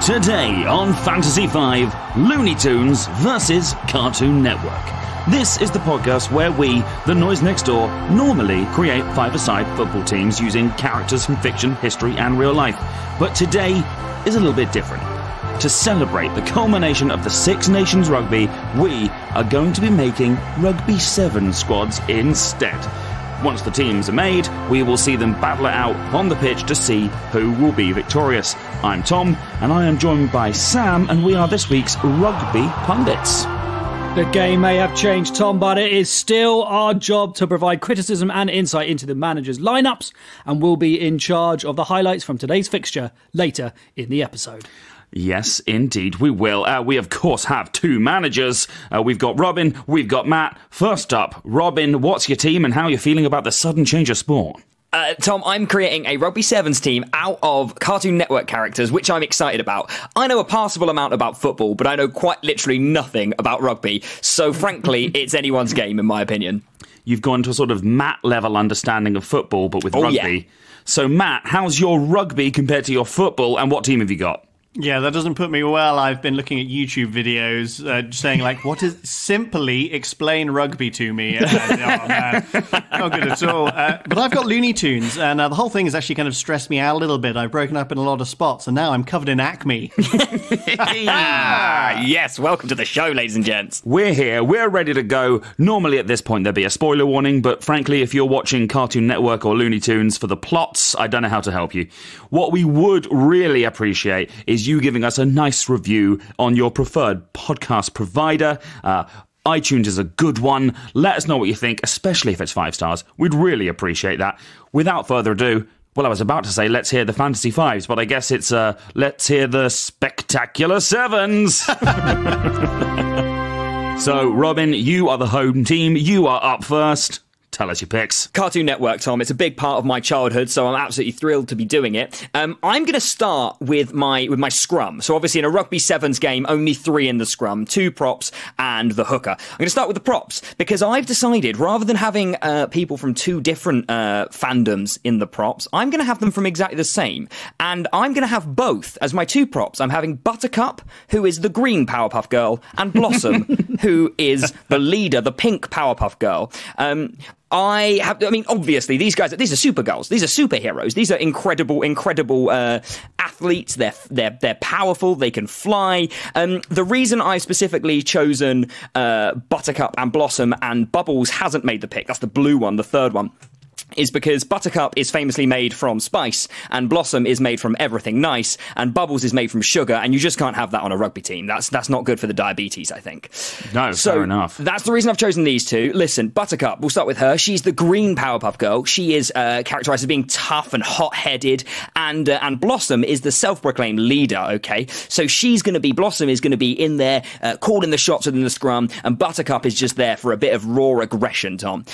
Today on Fantasy 5, Looney Tunes versus Cartoon Network. This is the podcast where we, the noise next door, normally create five-a-side football teams using characters from fiction, history and real life. But today is a little bit different. To celebrate the culmination of the Six Nations Rugby, we are going to be making Rugby 7 squads instead. Once the teams are made, we will see them battle it out on the pitch to see who will be victorious. I'm Tom, and I am joined by Sam, and we are this week's Rugby Pundits. The game may have changed, Tom, but it is still our job to provide criticism and insight into the manager's lineups, and we'll be in charge of the highlights from today's fixture later in the episode. Yes, indeed, we will. We, of course, have two managers. We've got Robin, we've got Matt. First up, Robin, what's your team and how are you feeling about the sudden change of sport? Tom, I'm creating a Rugby Sevens team out of Cartoon Network characters, which I'm excited about. I know a passable amount about football, but I know quite literally nothing about rugby. So, frankly, it's anyone's game, in my opinion. You've gone to a sort of Matt-level understanding of football, but with rugby. Yeah. So, Matt, how's your rugby compared to your football, and what team have you got? Yeah, that doesn't put me well. I've been looking at YouTube videos saying, like, what is... Simply explain rugby to me. Oh, man. Not good at all. But I've got Looney Tunes, and the whole thing has actually kind of stressed me out a little bit. I've broken up in a lot of spots, and now I'm covered in acne. Yes, welcome to the show, ladies and gents. We're here. We're ready to go. Normally at this point there'd be a spoiler warning, but frankly, if you're watching Cartoon Network or Looney Tunes for the plots, I don't know how to help you. What we would really appreciate is you giving us a nice review on your preferred podcast provider. iTunes is a good one. Let us know what you think, especially if it's 5 stars. We'd really appreciate that. Without further ado, well, I was about to say let's hear the Fantasy Fives, but I guess it's let's hear the Spectacular Sevens. So, Robin, you are the home team. You are up first. Tell us your picks. Cartoon Network, Tom. It's a big part of my childhood, so I'm absolutely thrilled to be doing it. I'm going to start with my scrum. So obviously in a Rugby Sevens game, only 3 in the scrum, 2 props and the hooker. I'm going to start with the props because I've decided rather than having people from 2 different fandoms in the props, I'm going to have them from exactly the same. And I'm going to have both as my 2 props. I'm having Buttercup, who is the green Powerpuff Girl, and Blossom, who is the leader, the pink Powerpuff Girl. Obviously, these are supergirls. These are superheroes. These are incredible athletes. They're powerful. They can fly. The reason I specifically chosen Buttercup and Blossom and Bubbles hasn't made the pick. That's the blue one, the third one. Is because Buttercup is famously made from spice, and Blossom is made from everything nice, and Bubbles is made from sugar, and you just can't have that on a rugby team. That's not good for the diabetes, I think. No, so fair enough. That's the reason I've chosen these 2. Listen, Buttercup, we'll start with her. She's the green Powerpuff Girl. She is characterized as being tough and hot-headed, and Blossom is the self-proclaimed leader, okay? So Blossom is going to be in there, calling the shots within the scrum, and Buttercup is just there for a bit of raw aggression, Tom.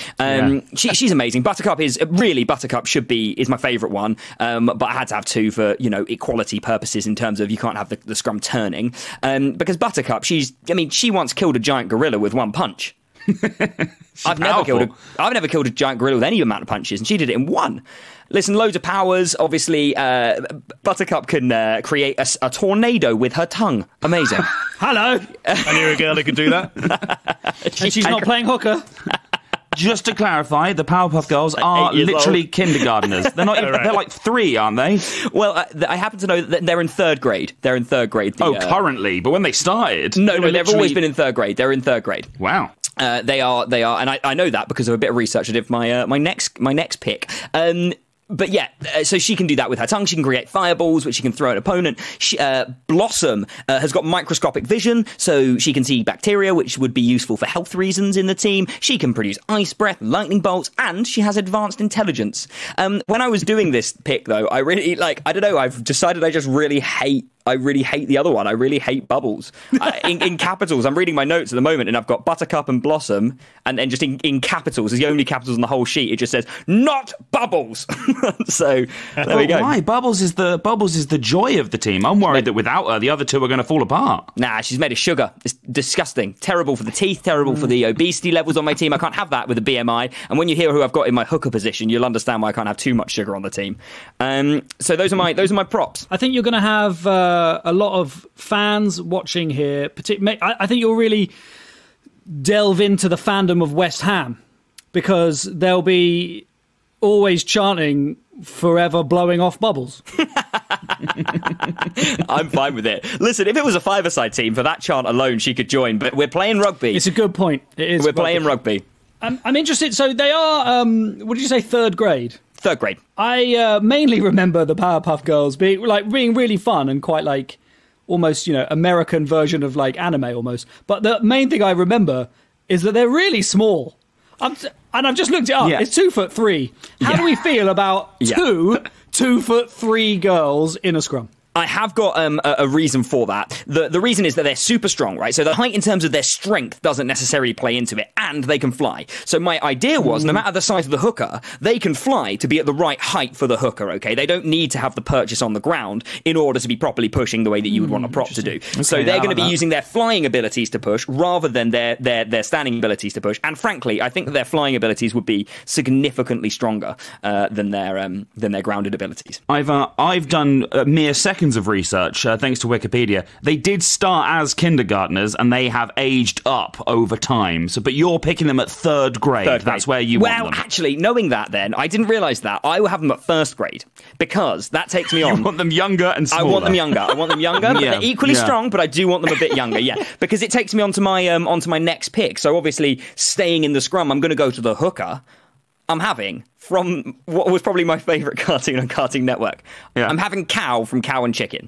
She's amazing. Buttercup is my favourite one, but I had to have 2 for equality purposes in terms of you can't have the scrum turning, because Buttercup she once killed a giant gorilla with 1 punch. I've never killed a giant gorilla with any amount of punches, and she did it in 1. Listen, loads of powers. Obviously, Buttercup can create a tornado with her tongue. Amazing. Hello. I knew a girl who could do that. And she's not playing hooker. Just to clarify, the Powerpuff Girls are literally kindergarteners. They're not. They're like 3, aren't they? Well, I happen to know that they're in 3rd grade. They're in 3rd grade. Currently, but when they started, no, they've always been in 3rd grade. They're in 3rd grade. Wow. They are, and I know that because of a bit of research I did for my next pick. But yeah, so she can do that with her tongue. She can create fireballs, which she can throw at an opponent. Blossom has got microscopic vision, so she can see bacteria, which would be useful for health reasons in the team. She can produce ice breath, lightning bolts, and she has advanced intelligence. When I was doing this pick, though, I really, I've decided I really hate the other one. I really hate Bubbles. In capitals, I'm reading my notes at the moment, and I've got Buttercup and Blossom, and then just in capitals, as the only capitals on the whole sheet, it just says, not Bubbles! So, there we go. Why? Bubbles is the joy of the team. I'm worried that without her, the other 2 are going to fall apart. Nah, she's made of sugar. It's disgusting. Terrible for the teeth, terrible for the obesity levels on my team. I can't have that with a BMI. And when you hear who I've got in my hooker position, you'll understand why I can't have too much sugar on the team. So those are my props. I think you're going to have a lot of fans watching here. I think you'll really delve into the fandom of West Ham, because they'll be always chanting "forever blowing off bubbles." I'm fine with it. Listen, if it was a five-a-side team, for that chant alone, she could join. But we're playing rugby. It's a good point. It is. We're playing rugby. I'm interested. So they are. What did you say? Third grade. Third grade. I mainly remember the Powerpuff Girls being really fun and quite like almost American version of like anime almost. But the main thing I remember is that they're really small. And I've just looked it up. Yeah. It's 2'3". How do we feel about 2'3" girls in a scrum? I have got a reason for that. The reason is that they're super strong, right? So the height in terms of their strength doesn't necessarily play into it, and they can fly. So my idea was, no matter the size of the hooker, they can fly to be at the right height for the hooker, okay? They don't need to have the purchase on the ground in order to be properly pushing the way that you would want a prop to do. Okay, so they're going to be using their flying abilities to push rather than their standing abilities to push. And frankly, I think that their flying abilities would be significantly stronger than their grounded abilities. I've done mere seconds of research, thanks to Wikipedia. They did start as kindergartners and they have aged up over time. So, but you're picking them at third grade. That's where you want them. Well, actually, knowing that then, I didn't realise that. I will have them at first grade because that takes me on. You want them younger and smaller. I want them younger. But they're equally strong, but I do want them a bit younger, because it takes me onto my next pick. So obviously, staying in the scrum, I'm going to go to the hooker. I'm having, from what was probably my favourite cartoon on Cartoon Network, I'm having Cow from Cow and Chicken.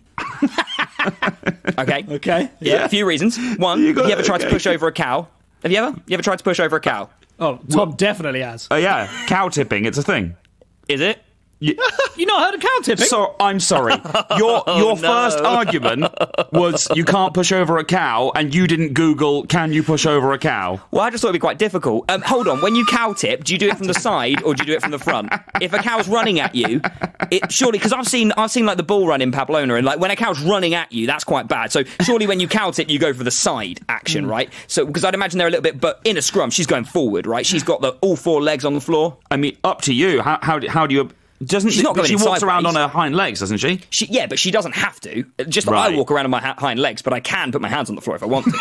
Okay. Yeah. A few reasons. One, have you ever tried to push over a cow? Have you ever? You ever tried to push over a cow? Oh, Tom definitely has. Oh, yeah. Cow tipping, it's a thing. Is it? You not heard of cow tipping? So I'm sorry. Your first argument was you can't push over a cow, and you didn't Google can you push over a cow. Well, I just thought it'd be quite difficult. Hold on, when you cow tip, do you do it from the side or do you do it from the front? If a cow's running at you, it surely, because I've seen like the bull run in Pamplona, and like when a cow's running at you, that's quite bad. So surely when you cow tip, you go for the side action, right? So because I'd imagine they're a little bit, but in a scrum, she's going forward, right? She's got all four legs on the floor. I mean, up to you. How do you? She walks around on her hind legs, doesn't she? Yeah, but she doesn't have to. Just I walk around on my hind legs, but I can put my hands on the floor if I want to.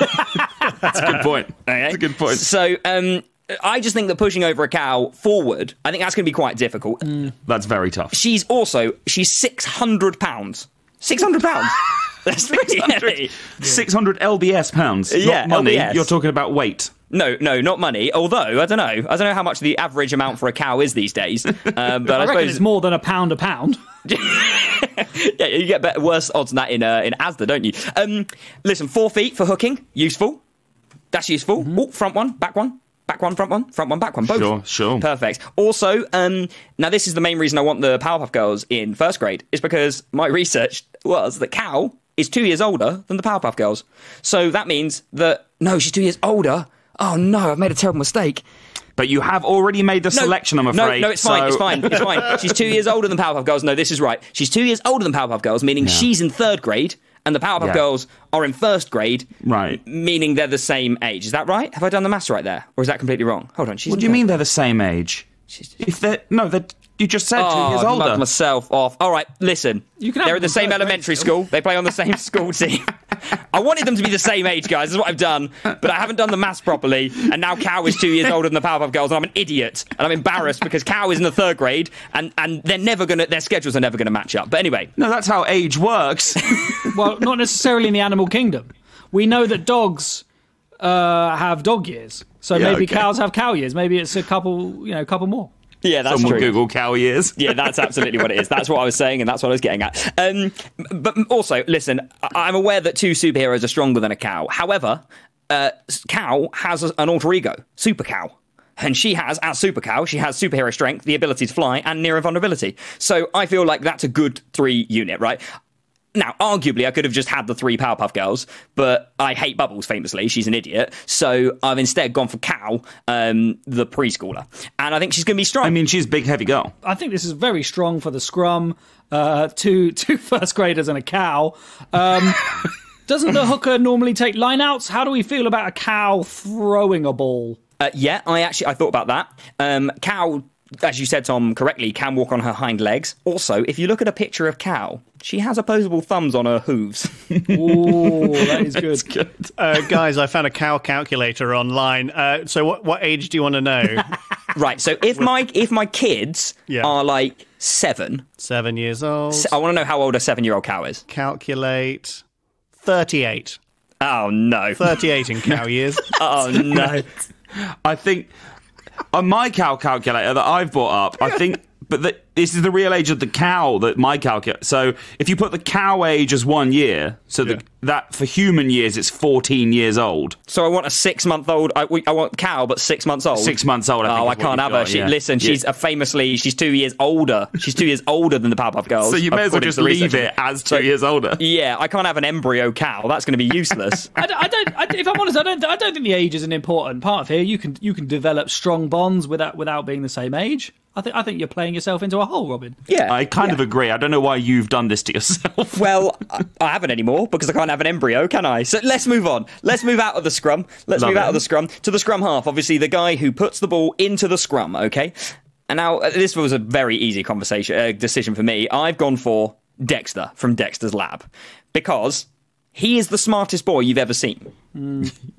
That's a good point. Okay? That's a good point. So I just think that pushing over a cow forward, I think that's going to be quite difficult. That's very tough. She's 600 pounds. 600 pounds. That's pretty heavy. 600 LBS pounds. Yeah, not money. LBS. You're talking about weight. No, not money. Although I don't know how much the average amount for a cow is these days. But I reckon it's more than a pound. Yeah, you get worse odds than that in Asda, don't you? Listen, 4 feet for hooking, useful. That's useful. Mm-hmm. Oh, front one, back one. Back one, front one, front one, back one, both. Sure. Perfect. Also, now this is the main reason I want the Powerpuff Girls in first grade, is because my research was that Cow is 2 years older than the Powerpuff Girls. So that means that, no, she's 2 years older. Oh no, I've made a terrible mistake. But you have already made the selection, I'm afraid. No, it's fine, it's fine. She's 2 years older than Powerpuff Girls. No, this is right. She's 2 years older than Powerpuff Girls, meaning she's in third grade, and the Powerpuff Girls are in first grade, right? Meaning they're the same age. Is that right? Have I done the maths right there? Or is that completely wrong? Hold on. What do you mean they're the same age? You just said 2 years older. I've mugged myself off. All right, listen. They're in the same elementary school. They play on the same school team. I wanted them to be the same age, guys. This is what I've done. But I haven't done the maths properly. And now Cow is 2 years older than the Powerpuff Girls. And I'm an idiot. And I'm embarrassed because Cow is in the third grade. And their schedules are never going to match up. But anyway. No, that's how age works. Well, not necessarily in the animal kingdom. We know that dogs have dog years. So maybe cows have cow years. Maybe it's a couple more. Yeah, that's Someone true. Google cow years. Yeah, that's absolutely what it is. That's what I was saying, and that's what I was getting at. But also, listen, I'm aware that two superheroes are stronger than a cow. However, Cow has an alter ego, Super Cow. And she has, as Super Cow, she has superhero strength, the ability to fly, and near invulnerability. So I feel like that's a good 3 unit, right? Now, arguably, I could have just had the 3 Powerpuff Girls, but I hate Bubbles, famously. She's an idiot. So I've instead gone for Cow, the preschooler. And I think she's going to be strong. I mean, she's a big, heavy girl. I think this is very strong for the scrum. Two first graders and a cow. Doesn't the hooker normally take lineouts? How do we feel about a cow throwing a ball? I thought about that. Cow as you said, Tom, correctly, can walk on her hind legs. Also, if you look at a picture of Cow, she has opposable thumbs on her hooves. Ooh, that is good. Guys, I found a cow calculator online. So what age do you want to know? Right, so if my kids are like 7... 7 years old. I want to know how old a 7-year-old cow is. Calculate 38. Oh, no. 38 in cow years. Oh, no. I think on my cow calculator that I've brought up, I think, but this is the real age of the cow that my calculator. So if you put the cow age as 1 year, so that for human years it's 14 years old. So I want a 6-month-old. I want cow, but 6 months old. 6 months old. I can't have her. Listen, she's she's 2 years older. She's 2 years older than the Powerpuff Girls. So you may as well just leave it as 2 years older. Yeah, I can't have an embryo cow. That's going to be useless. If I'm honest, I don't think the age is an important part of here. You can develop strong bonds without being the same age. I think you're playing yourself into a hole, Robin. Yeah, I kind of agree. I don't know why you've done this to yourself. Well, I haven't anymore because I can't have an embryo, can I? So let's move on. Let's move out of the scrum. Let's move out of the scrum to the scrum half. Obviously, the guy who puts the ball into the scrum. Okay, and now this was a very easy decision for me. I've gone for Dexter from Dexter's Lab because he is the smartest boy you've ever seen.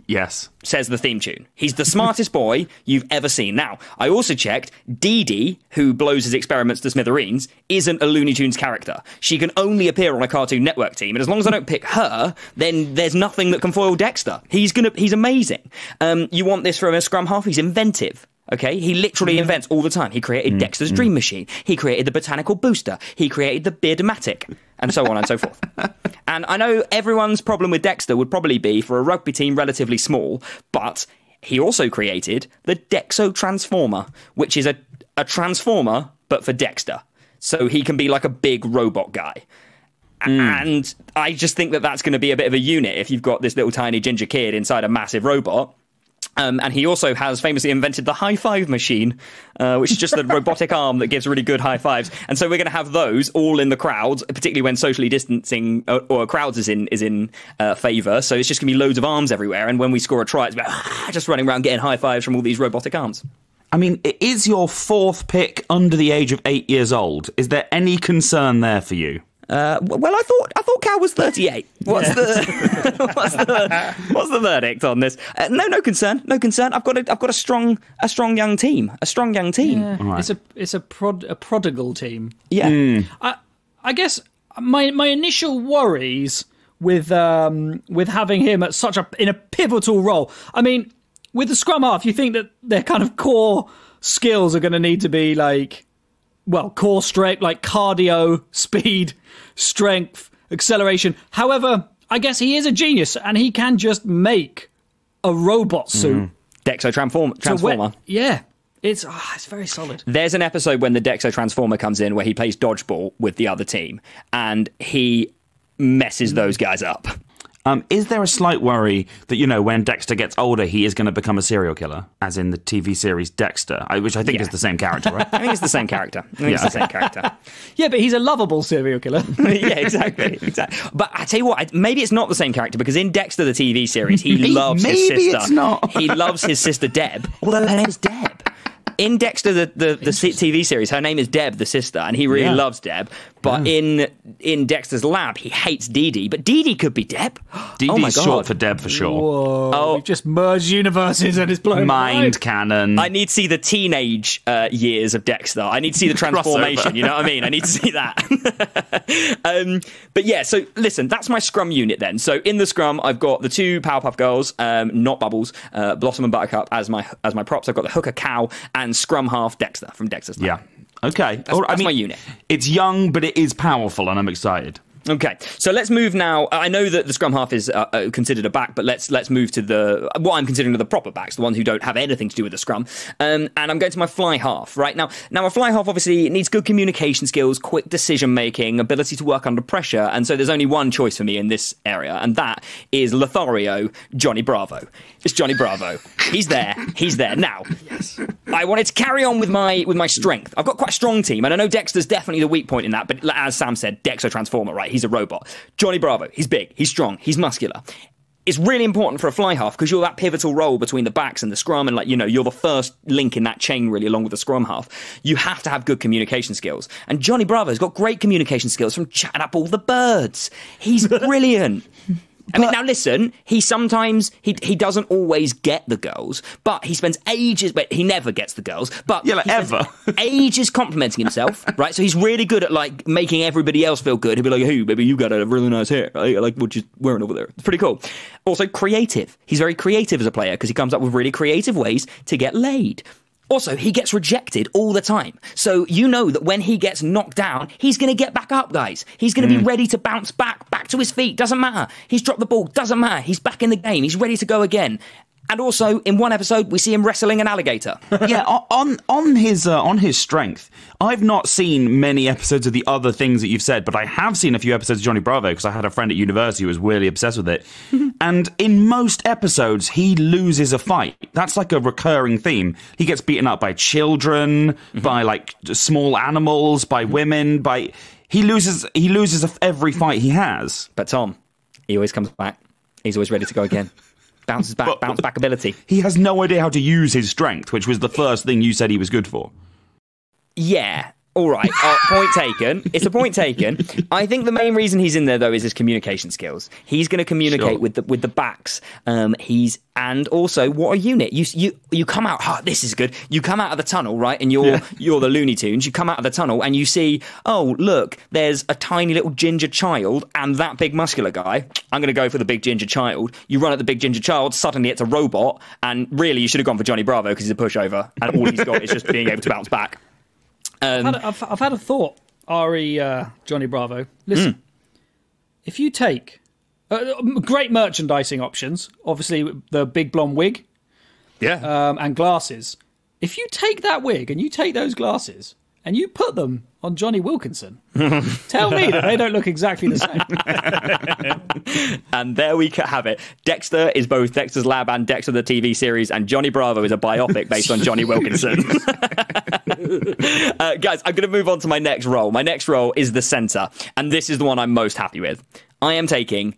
Yes. Says the theme tune. He's the smartest boy you've ever seen. Now, I also checked, Dee Dee, who blows his experiments to smithereens, isn't a Looney Tunes character. She can only appear on a Cartoon Network team, and as long as I don't pick her, then there's nothing that can foil Dexter. He's amazing. You want this from a scrum half? He's inventive. Okay, he literally invents all the time. He created Dexter's Dream Machine. He created the Botanical Booster. He created the Beardomatic, and so on and so forth. And I know everyone's problem with Dexter would probably be for a rugby team relatively small, but he also created the Dexo Transformer, which is a transformer, but for Dexter. So he can be like a big robot guy. And I just think that that's going to be a bit of a unit if you've got this little tiny ginger kid inside a massive robot. And he also has famously invented the high five machine, which is just a robotic arm that gives really good high fives. And so we're going to have those all in the crowds, particularly when socially distancing or crowds is in favour. So it's just going to be loads of arms everywhere. And when we score a try, it's about, just running around getting high fives from all these robotic arms. I mean, it is your fourth pick under the age of 8 years old. Is there any concern there for you? Well, I thought Cal was 38. What's the verdict on this? No concern. I've got a strong young team. Yeah. Right. It's a prodigal team. Yeah. I guess my initial worries with having him at in a pivotal role. I mean, with the scrum half, you think that their kind of core skills are going to need to be core strength, like cardio, speed, strength, acceleration. However, I guess he is a genius and he can just make a robot suit. Dexo Transformer. It's very solid. There's an episode when the Dexo Transformer comes in where he plays dodgeball with the other team and he messes those guys up. Is there a slight worry that, when Dexter gets older, he is going to become a serial killer, as in the TV series Dexter, which I think is the same character, right? I think it's the same character. Yeah, but he's a lovable serial killer. Yeah, exactly. But I tell you what, maybe it's not the same character, because in Dexter, the TV series, he loves his sister. Maybe it's not. He loves his sister Deb, although her name's Deb. In Dexter, the TV series, her name is Deb, the sister, and he really loves Deb. But in Dexter's Lab, he hates Dee Dee. But Dee Dee could be Deb. Dee Dee's short for Deb, for sure. Whoa, we've just merged universes and it's blown mind canon. I need to see the teenage years of Dexter. I need to see the transformation, you know what I mean? I need to see that. But yeah, so listen, that's my scrum unit then. So in the scrum, I've got the two Powerpuff Girls, not Bubbles, Blossom and Buttercup as my props. I've got the hooker Cow and scrum half Dexter from Dexter's Lab. Yeah. Okay. That's my unit. It's young, but it is powerful, and I'm excited. Okay, so let's move now. I know that the scrum half is considered a back, but let's move to what I'm considering the proper backs, the ones who don't have anything to do with the scrum. And I'm going to my fly half, right? Now a fly half obviously needs good communication skills, quick decision-making, ability to work under pressure, and so there's only one choice for me in this area, and that is Lothario Johnny Bravo. It's Johnny Bravo. He's there. Now, yes. I wanted to carry on with my strength. I've got quite a strong team, and I know Dexter's definitely the weak point in that, but as Sam said, Dexo Transformer, right? He's a robot. Johnny Bravo, he's big, he's strong, he's muscular. it's really important for a fly half because you're that pivotal role between the backs and the scrum, and you're the first link in that chain really along with the scrum half. You have to have good communication skills, and Johnny Bravo's got great communication skills from chatting up all the birds. He's brilliant. I mean, now listen, he sometimes, he doesn't always get the girls, but he spends ages, but he never gets the girls, but ever. ages complimenting himself, right? So he's really good at making everybody else feel good. He'll be like, hey, baby, you got a really nice hair. I like what you're wearing over there. It's pretty cool. Also creative. He's very creative as a player because he comes up with really creative ways to get laid. Also, he gets rejected all the time. So you know that when he gets knocked down, he's going to get back up, guys. He's going to be ready to bounce back to his feet. Doesn't matter. He's dropped the ball. Doesn't matter. He's back in the game. He's ready to go again. And also, in one episode, we see him wrestling an alligator. Yeah, on his strength, I've not seen many episodes of the other things that you've said, but I have seen a few episodes of Johnny Bravo because I had a friend at university who was really obsessed with it. And in most episodes, he loses a fight. That's like a recurring theme. He gets beaten up by children, by small animals, by women, he loses every fight he has. But Tom, he always comes back. He's always ready to go again. Bounces back, bounce back ability. He has no idea how to use his strength, which was the first thing you said he was good for. Yeah. All right. Point taken. It's a point taken. I think the main reason he's in there, though, is his communication skills. He's going to communicate with the backs. And also, what a unit! You come out. Oh, this is good. You come out of the tunnel, right? And you're the Looney Tunes. You come out of the tunnel and you see, oh look, there's a tiny little ginger child and that big muscular guy. I'm going to go for the big ginger child. You run at the big ginger child. Suddenly, it's a robot. And really, you should have gone for Johnny Bravo because he's a pushover, and all he's got is just being able to bounce back. I've had a thought, Johnny Bravo. Listen, if you take great merchandising options, obviously the big blonde wig, and glasses. If you take that wig and you take those glasses and you put them on Johnny Wilkinson, tell me that they don't look exactly the same. And there we have it. Dexter is both Dexter's Lab and Dexter the TV series, and Johnny Bravo is a biopic based on Johnny Wilkinson. Guys, I'm going to move on to my next role. My next role is the centre, and this is the one I'm most happy with. I am taking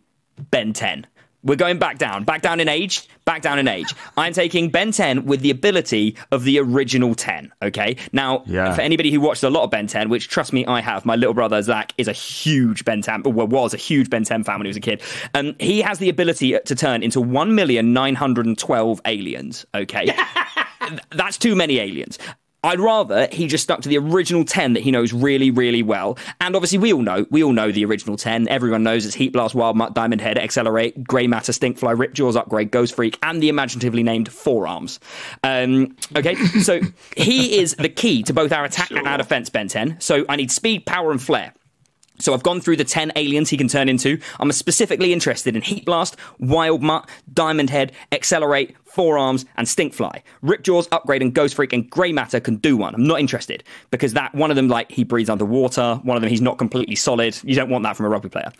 Ben 10. We're going back down in age. I'm taking Ben 10 with the ability of the original 10, okay? Now, for anybody who watched a lot of Ben 10, which, trust me, I have, my little brother, Zach, is a huge Ben 10, was a huge Ben 10 fan when he was a kid. He has the ability to turn into 1,912 aliens, okay? That's too many aliens. I'd rather he just stuck to the original 10 that he knows really, really well. And obviously, we all know the original 10. Everyone knows it's Heat Blast, Wild Mutt, Diamond Head, Accelerate, Grey Matter, Stinkfly, Rip Jaws, Upgrade, Ghost Freak, and the imaginatively named Forearms. Okay, so he is the key to both our attack and our defense, Ben 10. So I need speed, power, and flair. So I've gone through the 10 aliens he can turn into. I'm specifically interested in Heat Blast, Wild Mutt, Diamond Head, Accelerate, Forearms, and Stinkfly. Ripjaws, Upgrade, and Ghost Freak and Grey Matter can do one. I'm not interested because that one of them, he breathes underwater. One of them, he's not completely solid. You don't want that from a rugby player.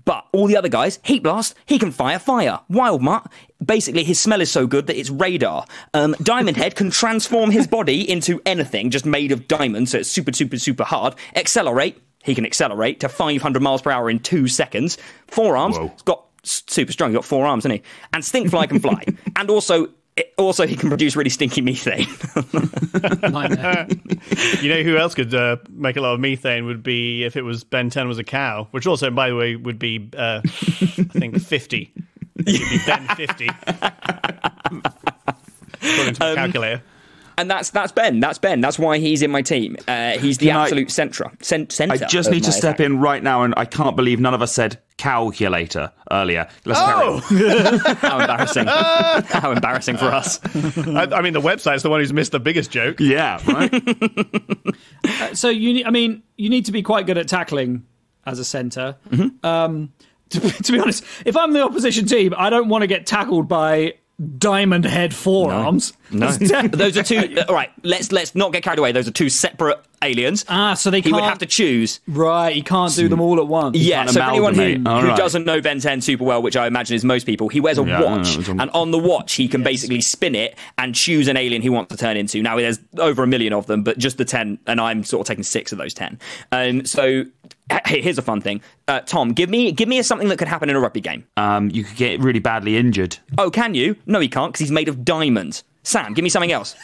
But all the other guys, Heat Blast, he can fire fire. Wild Mutt, basically his smell is so good that it's radar. Diamond Head can transform his body into anything just made of diamonds, so it's super, super, super hard. Accelerate. He can accelerate to 500 miles per hour in 2 seconds. Forearms, he's got super strong. He's got 4 arms, hasn't he? And Stinkfly can fly. And also he can produce really stinky methane. You know who else could make a lot of methane would be if it was Ben 10 was a cow, which also, by the way, would be, I think, 50. It would be Ben 50. According to my calculator. And that's Ben. That's why he's in my team. He's the absolute centre. I just need to step in right now, and I can't believe none of us said calculator earlier. Let's carry on. How embarrassing. How embarrassing for us. I mean, the website's the one who's missed the biggest joke. Yeah, right? So, you need to be quite good at tackling as a centre. Mm-hmm. To be honest, if I'm the opposition team, I don't want to get tackled by Diamond Head Forearms. No. Those are two. All right, let's not get carried away. Those are two separate aliens. So they He would have to choose. Right, he can't do them all at once. Yeah, so for anyone who Right. doesn't know Ben 10 super well, which I imagine is most people, he wears a watch, and on the watch he can basically spin it and choose an alien he wants to turn into. Now, there's over 1 million of them, but just the 10, and I'm sort of taking 6 of those 10. So here's a fun thing. Tom, give me something that could happen in a rugby game. You could get really badly injured. Oh, can you? No, he can't, because he's made of diamonds. Sam, give me something else.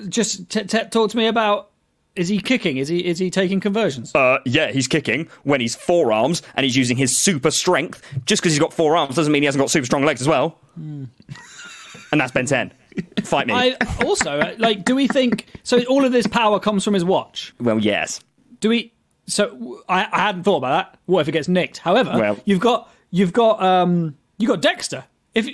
Just talk to me about, is he kicking? Is he taking conversions? Yeah, he's kicking when he's 4 arms and he's using his super strength. Just because he's got 4 arms doesn't mean he hasn't got super strong legs as well. And that's Ben 10. Fight me. Also, do we think, so all of this power comes from his watch? Well, yes. Do we, so I hadn't thought about that. What if it gets nicked? However, you've got Dexter.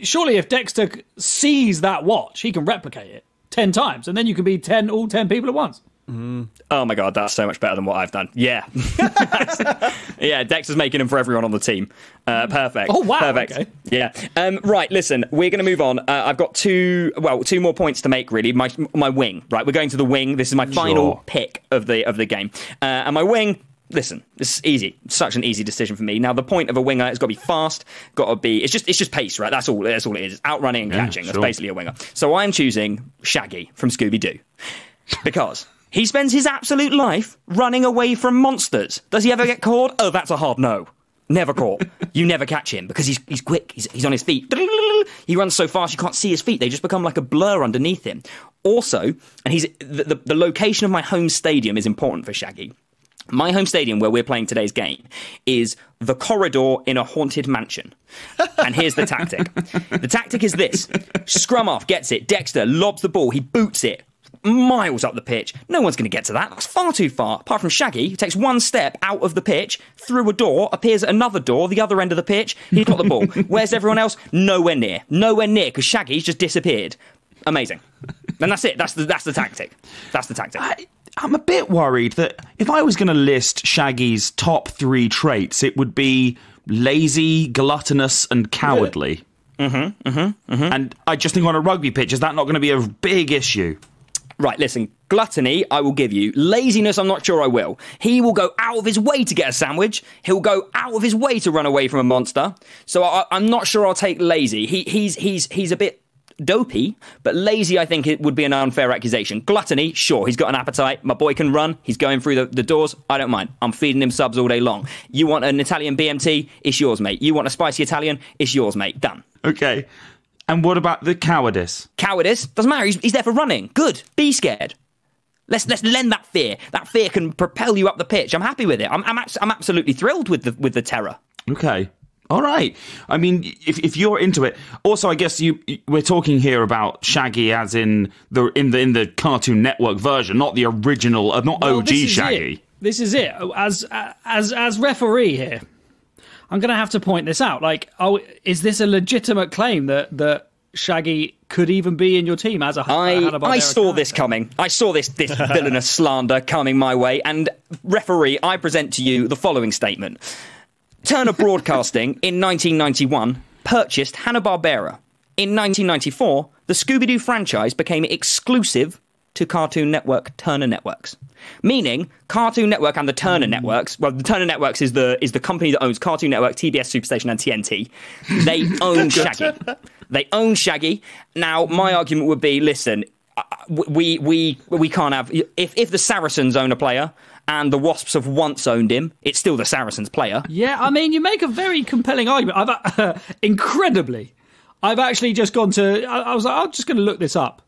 Surely if Dexter sees that watch, he can replicate it 10 times, and then you can be all 10 people at once. Oh my god, that's so much better than what I've done. Yeah. Yeah, Dexter's making them for everyone on the team. Perfect. Oh, wow. Perfect. Okay. Yeah. Right, listen, we're going to move on. I've got two more points to make, really. My wing, right? We're going to the wing. This is my final pick of the game. And my wing... Listen, this is easy. Such an easy decision for me. Now, the point of a winger has got to be fast, it's just pace, right? That's all it is. It's outrunning and catching. That's basically a winger. So I'm choosing Shaggy from Scooby-Doo. Because he spends his absolute life running away from monsters. Does he ever get caught? Oh, that's a hard no. Never caught. You never catch him because he's quick. He's on his feet. He runs so fast you can't see his feet. They just become like a blur underneath him. Also, and the location of my home stadium is important for Shaggy. My home stadium, where we're playing today's game, is the corridor in a haunted mansion. And here's the tactic. The tactic is this. Scrum off, gets it. Dexter lobs the ball. He boots it miles up the pitch. No one's going to get to that. That's far too far. Apart from Shaggy, who takes one step out of the pitch, through a door, appears at another door, the other end of the pitch. He's got the ball. Where's everyone else? Nowhere near. Nowhere near, because Shaggy's just disappeared. Amazing. And that's it. That's the tactic. That's the tactic. I'm a bit worried that if I was going to list Shaggy's top 3 traits, it would be lazy, gluttonous, and cowardly. And I just think on a rugby pitch, is that not going to be a big issue? Right, listen, gluttony, I will give you. Laziness, I'm not sure I will. He will go out of his way to get a sandwich. He'll go out of his way to run away from a monster. So I'm not sure I'll take lazy. He's a bit dopey, but lazy, I think it would be an unfair accusation. Gluttony, sure, he's got an appetite. My boy can run. He's going through the doors. I don't mind. I'm feeding him subs all day long. You want an Italian BMT? It's yours, mate. You want a spicy Italian? It's yours, mate. Done. Okay. And what about the cowardice? Cowardice? Doesn't matter. He's there for running. Good. Be scared. Let's lend that fear. That fear can propel you up the pitch. I'm happy with it. I'm absolutely thrilled with the terror. Okay. All right. I mean, if you're into it. Also, I guess we're talking here about Shaggy as in the Cartoon Network version, not the original, not OG Shaggy. This is it. As referee here, I'm going to have to point this out. Is this a legitimate claim that Shaggy could even be in your team as a Hanna-Barbera I saw character? this coming. I saw this villainous slander coming my way. And referee, I present to you the following statement. Turner Broadcasting in 1991 purchased Hanna-Barbera. In 1994, the Scooby-Doo franchise became exclusive to Cartoon Network Turner Networks. Meaning, Cartoon Network and the Turner Networks, well, the Turner Networks is the company that owns Cartoon Network, TBS Superstation and TNT. They own Shaggy. They own Shaggy. Now, my argument would be, listen, we can't have... If the Saracens own a player... and the Wasps have once owned him, it's still the Saracens player. Yeah, I mean, you make a very compelling argument. Incredibly, I've actually just gone to... I was like, I'm just going to look this up.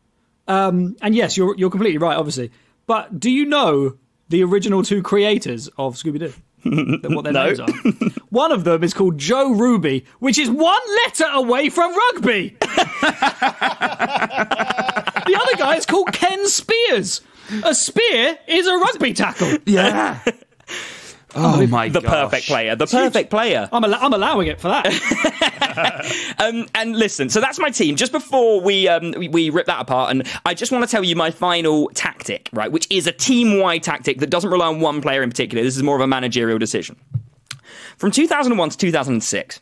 And yes, you're completely right, obviously. But do you know the original 2 creators of Scooby-Doo? What their names are? One of them is called Joe Ruby, which is 1 letter away from rugby. The other guy is called Ken Spears. A spear is a rugby tackle. Yeah. Oh my god. The perfect player. The perfect player. I'm allowing it for that. And listen, so that's my team. Just before we rip that apart, and I just want to tell you my final tactic, right, which is a team-wide tactic that doesn't rely on one player in particular. This is more of a managerial decision. From 2001 to 2006,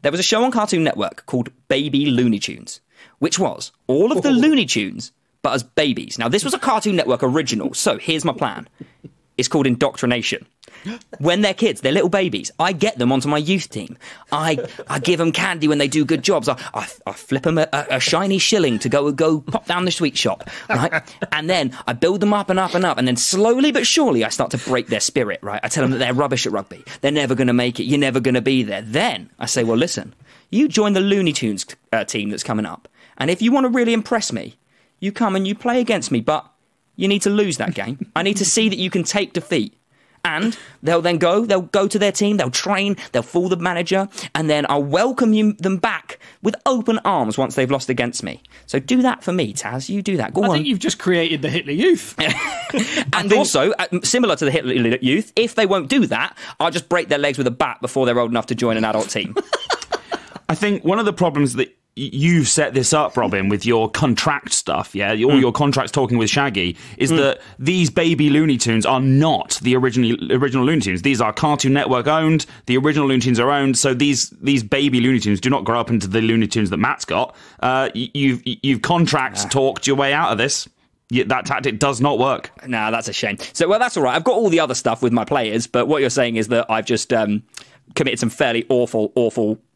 there was a show on Cartoon Network called Baby Looney Tunes, which was all of the Looney Tunes but as babies. Now, this was a Cartoon Network original, so here's my plan. It's called indoctrination. When they're kids, they're little babies, I get them onto my youth team. I give them candy when they do good jobs. I flip them a shiny shilling to go pop down the sweet shop, right? And then I build them up and up and up, and then slowly but surely I start to break their spirit, right? I tell them that they're rubbish at rugby. They're never going to make it. You're never going to be there. Then I say, well, listen, you join the Looney Tunes team that's coming up, and if you want to really impress me, you come and you play against me, but you need to lose that game. I need to see that you can take defeat. And they'll go to their team, they'll train, they'll fool the manager, and then I'll welcome them back with open arms once they've lost against me. So do that for me, Taz. You do that. Go on. I think you've just created the Hitler Youth. And also, similar to the Hitler Youth, if they won't do that, I'll just break their legs with a bat before they're old enough to join an adult team. I think one of the problems that you've set this up, Robin, with your contract stuff, all your contracts talking with Shaggy, is that these baby Looney Tunes are not the original Looney Tunes. These are Cartoon Network owned. The original Looney Tunes are owned. So these baby Looney Tunes do not grow up into the Looney Tunes that Matt's got. You've contract talked your way out of this. That tactic does not work. Nah, that's a shame. So, well, that's all right. I've got all the other stuff with my players, but what you're saying is that I've just committed some fairly awful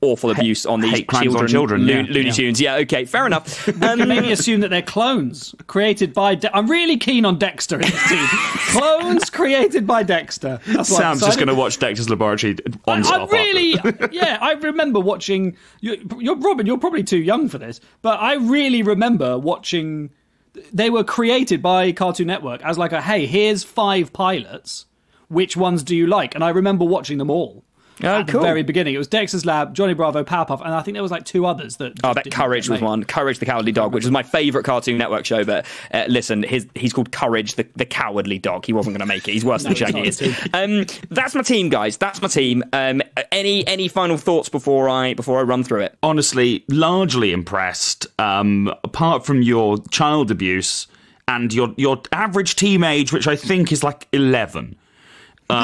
abuse on these children. Looney Tunes. Yeah, okay, fair enough. We can maybe assume that they're clones created by... I'm really keen on Dexter in this team. Clones created by Dexter. That's what Sam's just going to watch Dexter's Laboratory on-stop. I remember watching... You're Robin, you're probably too young for this, but I really remember watching... They were created by Cartoon Network as like hey, here's 5 pilots. Which ones do you like? And I remember watching them all. At the very beginning. It was Dexter's Lab, Johnny Bravo, Powerpuff, and I think there was like 2 others that... I bet Courage was one. Courage the Cowardly Dog, which was my favourite Cartoon Network show, but listen, he's called Courage the Cowardly Dog. He wasn't going to make it. He's worse than Shaggy is. That's my team, guys. That's my team. Any final thoughts before I run through it? Honestly, largely impressed. Apart from your child abuse and your average team age, which I think is like 11.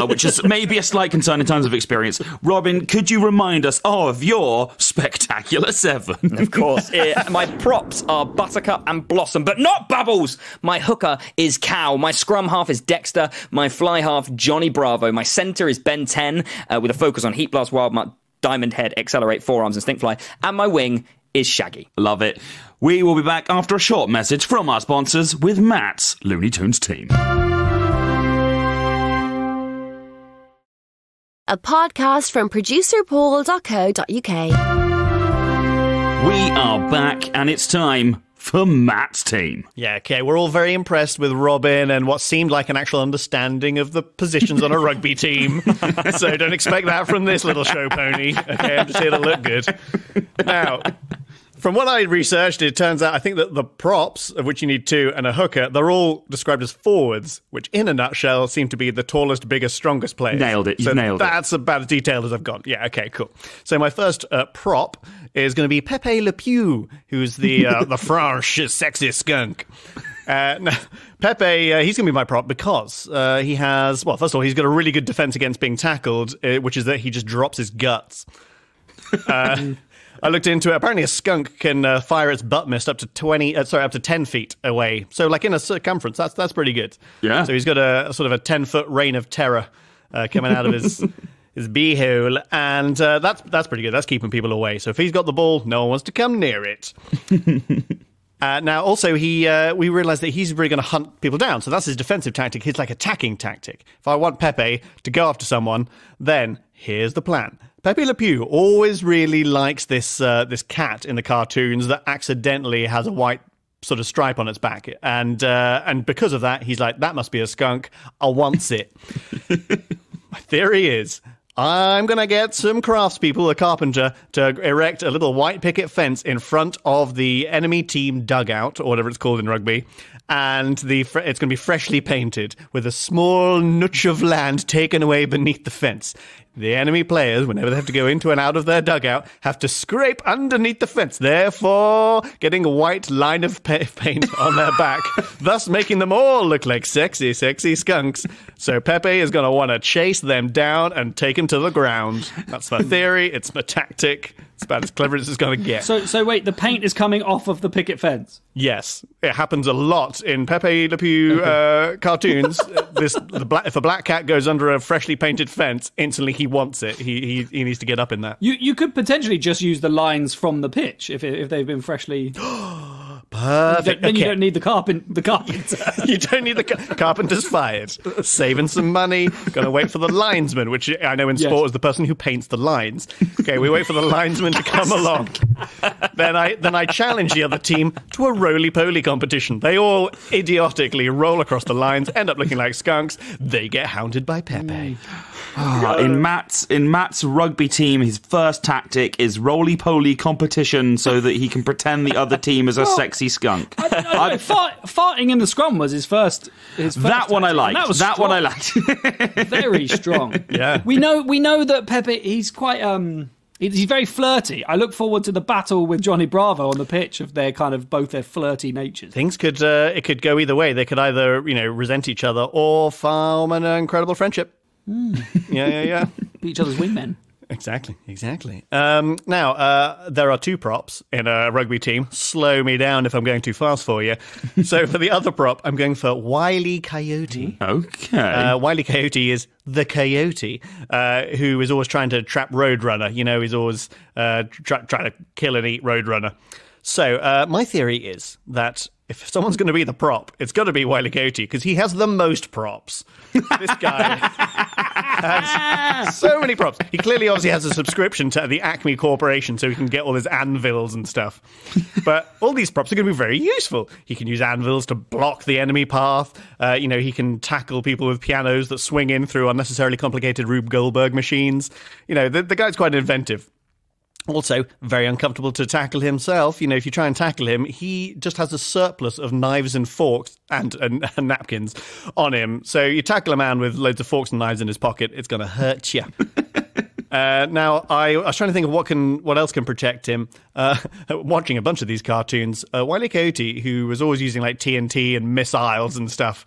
Which is maybe a slight concern in terms of experience. Robin, could you remind us of your spectacular 7? Of course. My props are Buttercup and Blossom, but not Bubbles. My hooker is Cow. My scrum half is Dexter. My fly half, Johnny Bravo. My centre is Ben 10, with a focus on Heat Blast, Wild Mutt, Diamond Head, Accelerate, Forearms, and Stinkfly. And my wing is Shaggy. Love it. We will be back after a short message from our sponsors with Matt's Looney Tunes team. A podcast from producerpaul.co.uk. We are back, and it's time for Matt's team. Yeah, okay, we're all very impressed with Robin and what seemed like an actual understanding of the positions on a rugby team. So don't expect that from this little show pony. Okay, I'm just here to look good. Now, from what I researched, it turns out I think that the props, of which you need 2, and a hooker, they're all described as forwards, which in a nutshell seem to be the tallest, biggest, strongest players. Nailed it. You've nailed it. That's about as detailed as I've gone. Yeah, okay, cool. So my first prop is going to be Pepe Le Pew, who's the French sexy skunk. Now, Pepe, he's going to be my prop because he has, well, first of all, he's got a really good defense against being tackled, which is that he just drops his guts. I looked into it. Apparently, a skunk can fire its butt mist up to 10 feet away. So, like in a circumference, that's pretty good. Yeah. So he's got a sort of a 10-foot reign of terror coming out of his beehole, and that's pretty good. That's keeping people away. So if he's got the ball, no one wants to come near it. Now, also, we realised that he's really going to hunt people down. So that's his defensive tactic. His like attacking tactic. If I want Pepe to go after someone, then here's the plan. Pepe Le Pew always really likes this cat in the cartoons that accidentally has a white sort of stripe on its back, and because of that, he's like, that must be a skunk. I wants it. My theory is, I'm going to get some craftspeople, a carpenter, to erect a little white picket fence in front of the enemy team dugout, or whatever it's called in rugby, and it's going to be freshly painted with a small notch of land taken away beneath the fence. the enemy players, whenever they have to go into and out of their dugout, have to scrape underneath the fence, therefore getting a white line of paint on their back, thus making them all look like sexy, sexy skunks. So Pepe is going to want to chase them down and take them to the ground. That's my theory. It's my tactic. It's about as clever as it's going to get. So wait, the paint is coming off of the picket fence? Yes, it happens a lot in Pepe Le Pew cartoons. If a black cat goes under a freshly painted fence, instantly he wants it. He needs to get up in that. You could potentially just use the lines from the pitch if they've been freshly... Perfect. Then you don't need the carpenter. You don't need the carpenter's fired. Saving some money. Going to wait for the linesman, which I know in sport is the person who paints the lines. Okay, we wait for the linesman to come along. Then I challenge the other team to a roly-poly competition. They all idiotically roll across the lines, end up looking like skunks. They get hounded by Pepe. In Matt's rugby team, his first tactic is roly-poly competition so that he can pretend the other team is a sexy skunk. Farting in the scrum was his first that one I liked. That one I liked. Very strong. Yeah. We know that Pepe, he's quite he's very flirty. I look forward to the battle with Johnny Bravo on the pitch of their kind of both their flirty natures. Things could go either way. They could either resent each other or form an incredible friendship. Yeah. Be each other's wingmen. Exactly. Now, there are two props in a rugby team. Slow me down if I'm going too fast for you. So for the other prop, I'm going for Wiley Coyote. Okay. Wiley Coyote is the coyote who is always trying to trap Roadrunner. He's always trying to kill and eat Roadrunner. So my theory is that if someone's going to be the prop, it's got to be Wiley Coyote because he has the most props. This guy has so many props. He clearly obviously has a subscription to the Acme Corporation so he can get all his anvils and stuff. But all these props are going to be very useful. He can use anvils to block the enemy path. He can tackle people with pianos that swing in through unnecessarily complicated Rube Goldberg machines. The guy's quite inventive. Also, very uncomfortable to tackle himself. If you try and tackle him, he just has a surplus of knives and forks and napkins on him. So you tackle a man with loads of forks and knives in his pocket, it's going to hurt you. Now, I was trying to think of what else can protect him. Watching a bunch of these cartoons, Wiley Coyote, who was always using like TNT and missiles and stuff,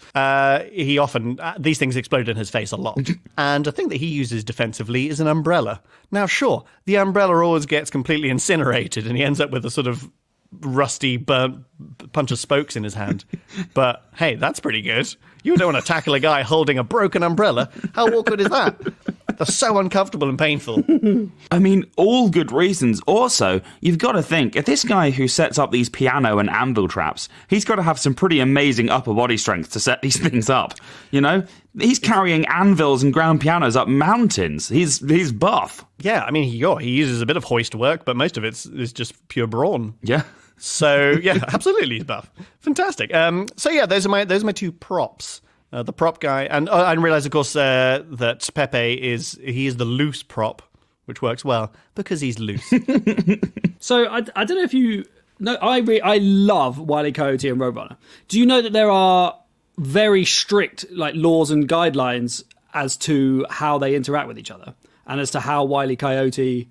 he often these things explode in his face a lot. And a thing that he uses defensively is an umbrella. Now, sure, the umbrella always gets completely incinerated, and he ends up with a sort of rusty, burnt bunch of spokes in his hand. But hey, that's pretty good. You don't want to tackle a guy holding a broken umbrella. How awkward is that? They're so uncomfortable and painful. I mean, all good reasons. Also, you've got to think, if this guy who sets up these piano and anvil traps, he's got to have some pretty amazing upper body strength to set these things up. He's carrying anvils and grand pianos up mountains. He's buff. Yeah, I mean, he uses a bit of hoist work, but most of it is just pure brawn. Yeah. So, yeah, absolutely he's buff. Fantastic. Those are my two props. The prop guy, and I didn't realize, of course, that Pepe is the loose prop, which works well because he's loose. So I don't know if you know, I love Wiley Coyote and Roadrunner. Do you know that there are very strict laws and guidelines as to how they interact with each other and as to how Wiley Coyote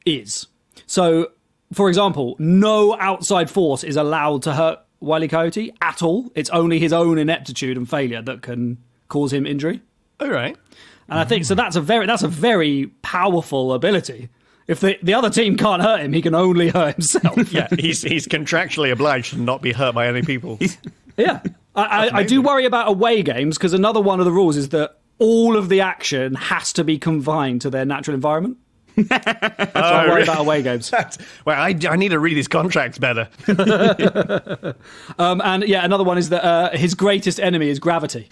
is? So, for example, no outside force is allowed to hurt Wiley Coyote at all. It's only his own ineptitude and failure that can cause him injury. All right. And I think so. That's a very powerful ability. If the other team can't hurt him, he can only hurt himself. Yeah, he's contractually obliged to not be hurt by any people. Yeah. I do worry about away games because another one of the rules is that all of the action has to be confined to their natural environment. That's why I worry about away games. I need to read these contracts better. And yeah, another one is that his greatest enemy is gravity.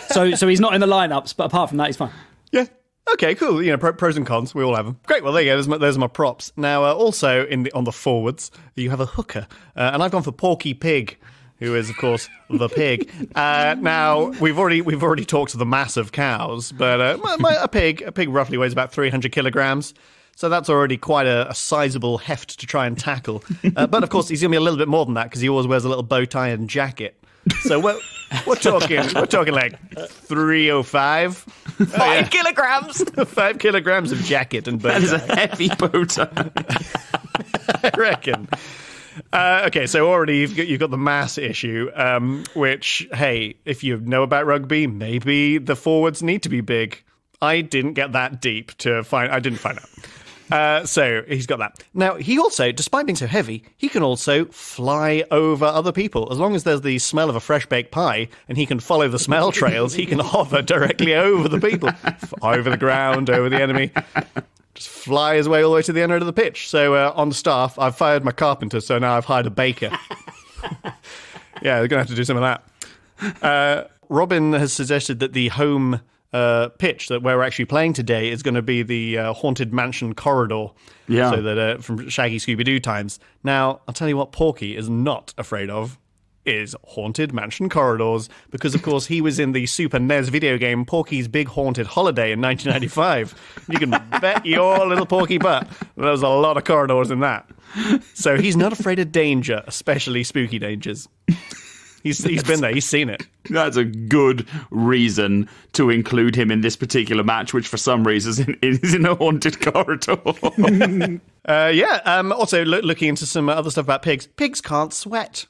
So he's not in the lineups, but apart from that, he's fine. Yeah. Okay, cool. Pros and cons. We all have them. Great. Well, there you go. Those are my props. Now, also on the forwards, you have a hooker, and I've gone for Porky Pig, who is, of course, the pig. Now, we've already talked to the mass of cows, but a pig roughly weighs about 300 kilograms. So that's already quite a sizable heft to try and tackle. But, of course, he's going to be a little bit more than that because he always wears a little bow tie and jacket. So we're talking like 305. 5 kilograms. 5 kilograms of jacket and bow That is a tie. heavy bow tie. I reckon. Okay, so already you've got the mass issue, which, hey, if you know about rugby, maybe the forwards need to be big. I didn't get that deep I didn't find out. So he's got that. Now, he also, despite being so heavy, he can also fly over other people. As long as there's the smell of a fresh baked pie and he can follow the smell trails, he can hover directly over the people, over the ground, over the enemy. Just fly his way all the way to the end of the pitch. So on the staff, I've fired my carpenter, so now I've hired a baker. Yeah, they're going to have to do some of that. Robin has suggested that the home pitch that where we're actually playing today is going to be the Haunted Mansion corridor. Yeah. So that from Shaggy Scooby-Doo times. Now, I'll tell you what Porky is not afraid of is Haunted Mansion corridors, because, of course, he was in the Super NES video game Porky's Big Haunted Holiday in 1995. You can bet your little Porky butt there was a lot of corridors in that. So he's not afraid of danger, especially spooky dangers. He's been there. He's seen it. That's a good reason to include him in this particular match, which for some reason is in a haunted corridor. Also, looking into some other stuff about pigs. Pigs can't sweat.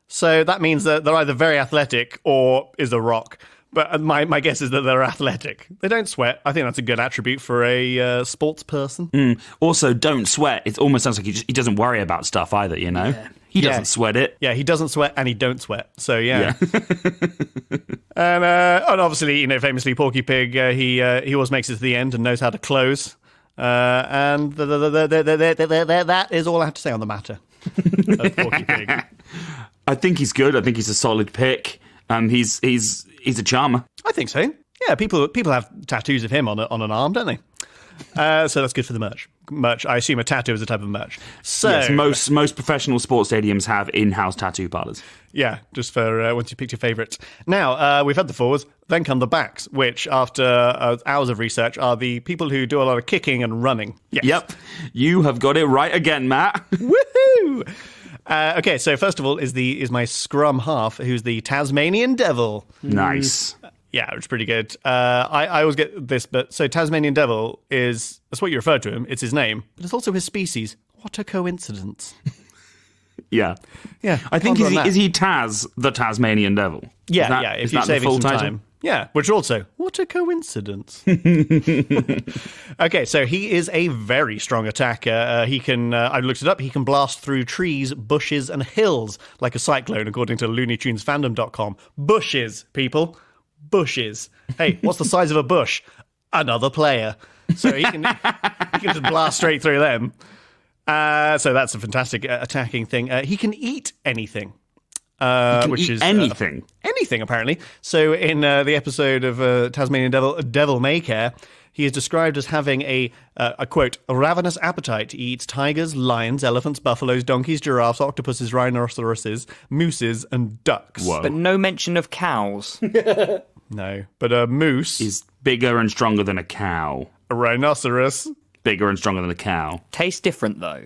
So that means that they're either very athletic or is a rock. But my guess is that they're athletic. They don't sweat. I think that's a good attribute for a sports person. Also, don't sweat. It almost sounds like he doesn't worry about stuff either, you know? Yeah. He doesn't sweat it. Yeah, he doesn't sweat and he don't sweat. So, yeah. And obviously, famously, Porky Pig, he always makes it to the end and knows how to close. And that is all I have to say on the matter of Porky Pig. I think he's good. I think he's a solid pick. He's a charmer. I think so. Yeah, people have tattoos of him on an arm, don't they? So that's good for the merch. I assume a tattoo is a type of merch. So yes, most professional sports stadiums have in-house tattoo parlours. Yeah, just for once you picked your favourites. Now, we've had the forwards, then come the backs, which after hours of research are the people who do a lot of kicking and running. Yes. Yep, you have got it right again, Matt. Woohoo! Okay, so first of all is my scrum half, who's the Tasmanian Devil. Nice. Yeah, it's pretty good. I always get this, but so Tasmanian Devil that's what you refer to him. It's his name, but it's also his species. What a coincidence. Yeah. Yeah. I think is he Taz, the Tasmanian Devil? Yeah, if you're saving some time. Yeah, which also, what a coincidence. Okay, so he is a very strong attacker. He can, I looked it up, he can blast through trees, bushes, and hills like a cyclone, according to LooneyTunesFandom.com. Bushes, people. Bushes. Hey, what's the size of a bush? Another player. So he can just blast straight through them. So that's a fantastic attacking thing. He can eat anything. Which is anything. Anything, apparently. So in the episode of Tasmanian Devil May Care, he is described as having a quote, a ravenous appetite. He eats tigers, lions, elephants, buffaloes, donkeys, giraffes, octopuses, rhinoceroses, mooses, and ducks. Whoa. But no mention of cows. No, but a moose is bigger and stronger than a cow. A rhinoceros. Bigger and stronger than a cow. Tastes different, though.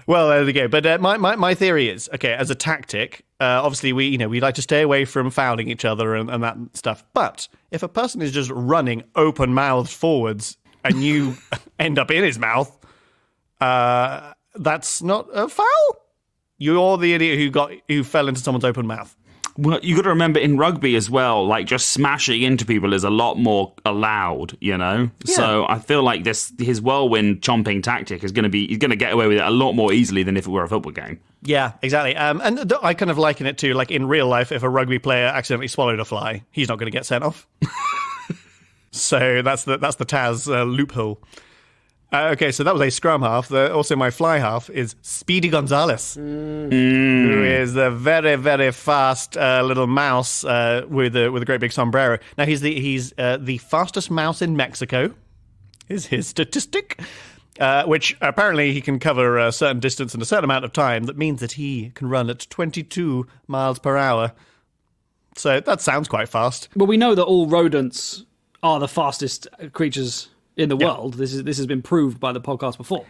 Well, there we go. But my theory is, okay, as a tactic, obviously we like to stay away from fouling each other and that stuff. But if a person is just running open-mouthed forwards and you end up in his mouth, that's not a foul. You're the idiot who fell into someone's open mouth. Well, you got to remember in rugby as well, like just smashing into people is a lot more allowed, you know? Yeah. So I feel like his whirlwind chomping tactic he's going to get away with it a lot more easily than if it were a football game. Yeah, exactly. And I kind of liken it to, like, in real life, if a rugby player accidentally swallowed a fly, he's not going to get sent off. So that's the Taz loophole. Okay, so that was a scrum half. Also, my fly half is Speedy Gonzales, who is a very, very fast little mouse with a great big sombrero. Now, he's the fastest mouse in Mexico, is his statistic, which apparently he can cover a certain distance in a certain amount of time. That means that he can run at 22 miles per hour. So that sounds quite fast. Well, we know that all rodents are the fastest creatures in the world. This has been proved by the podcast before.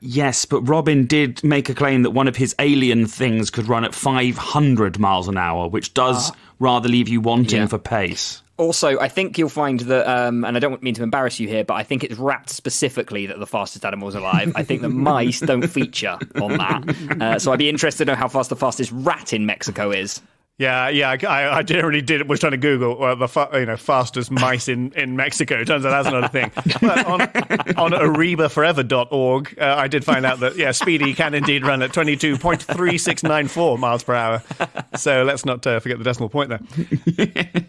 Yes, but Robin did make a claim that one of his alien things could run at 500 miles an hour, which does rather leave you wanting for pace. Also, I think you'll find that, and I don't mean to embarrass you here, but I think it's rats specifically that are the fastest animals alive. I think that mice don't feature on that. So I'd be interested to know how fast the fastest rat in Mexico is. Yeah. I generally was trying to Google the fastest mice in Mexico. Turns out that's not a thing. But on aribaforever.org, I did find out that Speedy can indeed run at 22.3694 miles per hour. So let's not forget the decimal point there.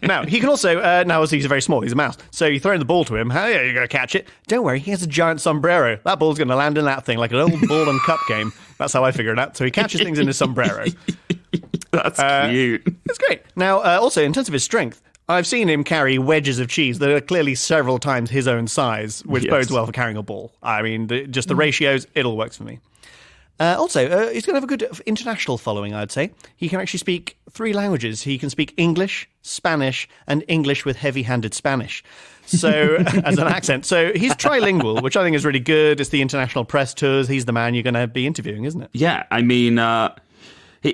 Now he can also now obviously he's very small. He's a mouse. So you throw the ball to him. You're going to catch it. Don't worry, he has a giant sombrero. That ball's going to land in that thing like an old ball and cup game. That's how I figure it out. So he catches things in his sombrero. That's cute. It's great. Now, also, in terms of his strength, I've seen him carry wedges of cheese that are clearly several times his own size, which bodes well for carrying a ball. I mean, just the ratios, it all works for me. Also, he's going to have a good international following, I'd say. He can actually speak 3 languages. He can speak English, Spanish, and English with heavy-handed Spanish. So, as an accent. So he's trilingual, which I think is really good. It's the international press tours. He's the man you're going to be interviewing, isn't it? Yeah, I mean...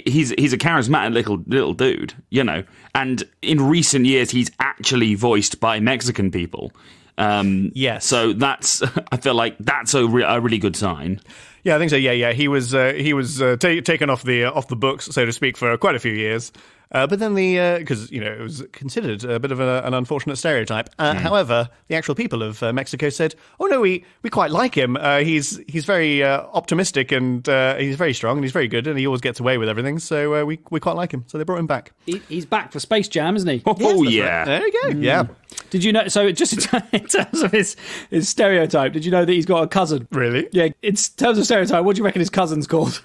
He's a charismatic little dude, and in recent years he's actually voiced by Mexican people. Yes. So I feel like that's a really good sign. Yeah, I think so. Yeah. He was taken off the books, so to speak, for quite a few years. But then because it was considered a bit of an unfortunate stereotype. However, the actual people of Mexico said, "Oh no, we quite like him. He's very optimistic and he's very strong and he's very good and he always gets away with everything. So we quite like him. So they brought him back. He's back for Space Jam, isn't he? Oh yeah, right. There you go. Yeah. Did you know? So just in terms of his stereotype, did you know that he's got a cousin? Really? Yeah. In terms of stereotype, what do you reckon his cousin's called?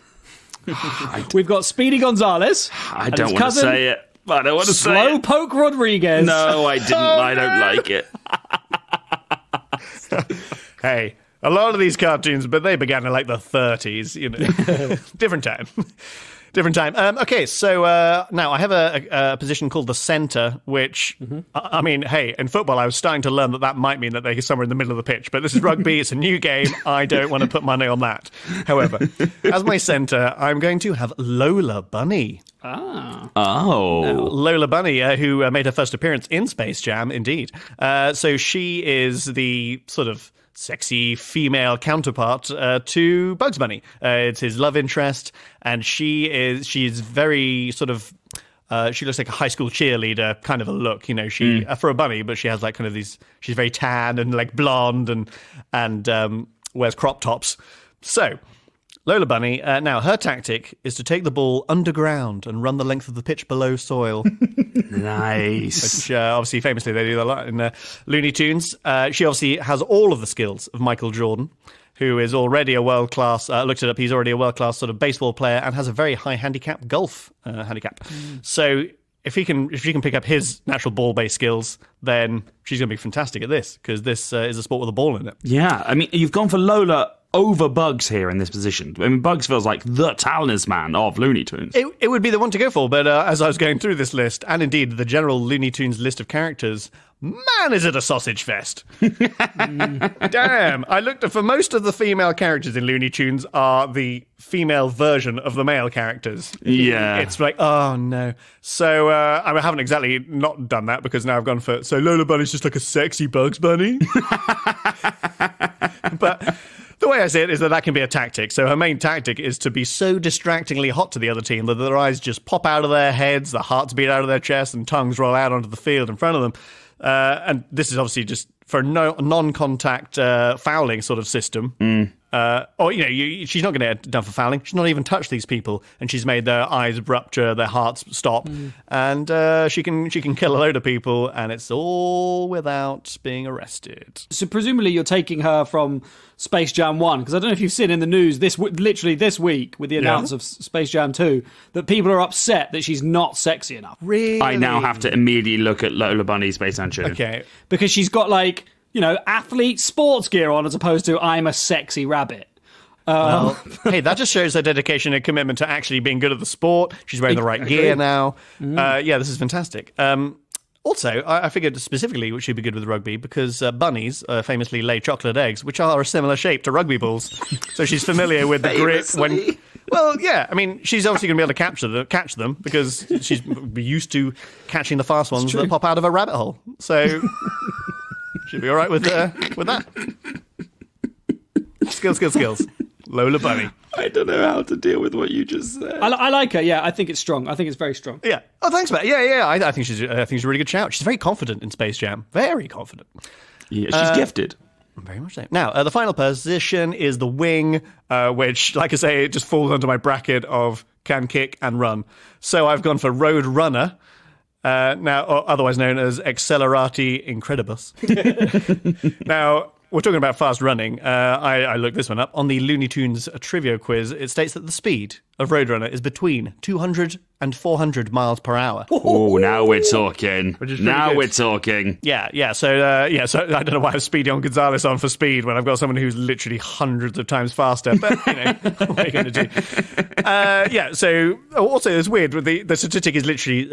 We've got Speedy Gonzales. I don't want to say it. I don't want to say it. Slowpoke Rodriguez. No, I didn't. I don't like it. Hey, a lot of these cartoons, but they began in like the 30s, Different time. Different time. Okay, so now I have a position called the centre, which, I mean, hey, in football I was starting to learn that might mean that they're somewhere in the middle of the pitch, but this is rugby, it's a new game, I don't want to put money on that. However, as my centre, I'm going to have Lola Bunny. Oh. Lola Bunny, who made her first appearance in Space Jam, indeed. So she is the sort of sexy female counterpart to Bugs Bunny. It's his love interest, and she's very sort of she looks like a high school cheerleader kind of a look, she for a bunny, but she has like kind of these, she's very tan and like blonde and wears crop tops. So Lola Bunny, now her tactic is to take the ball underground and run the length of the pitch below soil. Nice. Which obviously famously they do a lot in Looney Tunes. She obviously has all of the skills of Michael Jordan, who is already a world-class, looked it up, he's already a world-class sort of baseball player and has a very high handicap, golf handicap. So if she can pick up his natural ball-based skills, then she's going to be fantastic at this, because this is a sport with a ball in it. Yeah, I mean, you've gone for Lola over Bugs here in this position. I mean, Bugs feels like the talisman of Looney Tunes. It would be the one to go for, but as I was going through this list, and indeed the general Looney Tunes list of characters, man, is it a sausage fest. Damn. I looked for most of the female characters in Looney Tunes are the female version of the male characters. Yeah. It's like, oh no. So I haven't exactly not done that, because now I've gone for, so Lola Bunny's just like a sexy Bugs Bunny. But the way I see it is that can be a tactic. So her main tactic is to be so distractingly hot to the other team that their eyes just pop out of their heads, their hearts beat out of their chests, and tongues roll out onto the field in front of them. And this is obviously just for non-contact fouling sort of system. She's not going to get done for fouling. She's not even touched these people, and she's made their eyes rupture, their hearts stop, and she can kill a load of people, and it's all without being arrested. So presumably you're taking her from Space Jam 1, because I don't know if you've seen in the news literally this week with the announce of Space Jam 2 that people are upset that she's not sexy enough. Really? I now have to immediately look at Lola Bunny's Space Jam 2. Okay. Because she's got like, athlete sports gear on as opposed to I'm a sexy rabbit. Well, hey, that just shows her dedication and commitment to actually being good at the sport. She's wearing the right gear now. Yeah, this is fantastic. Also, I figured specifically which would be good with rugby because bunnies famously lay chocolate eggs, which are a similar shape to rugby balls. So she's familiar with the grip when... Well, yeah, I mean, she's obviously going to be able to catch them because she's used to catching the fast ones that pop out of a rabbit hole. So she'll be all right with that. Skills. Lola Bunny. I don't know how to deal with what you just said. I like her. Yeah, I think it's strong. I think it's very strong. Yeah. Oh, thanks, Matt. Yeah. I think she's a really good shout. She's very confident in Space Jam. Very confident. Yeah, she's gifted. Very much so. Now, the final position is the wing, which, like I say, it just falls under my bracket of can kick and run. So I've gone for Road Runner, now otherwise known as Accelerati Incredibus. Now, we're talking about fast running. I looked this one up. On the Looney Tunes trivia quiz, it states that the speed of Roadrunner is between 200 and 400 miles per hour. Oh, now we're talking. We're talking. Yeah. So I don't know why I have Speedy Gonzales on for speed when I've got someone who's literally hundreds of times faster. But, what are you going to do? So also it's weird. The statistic is literally...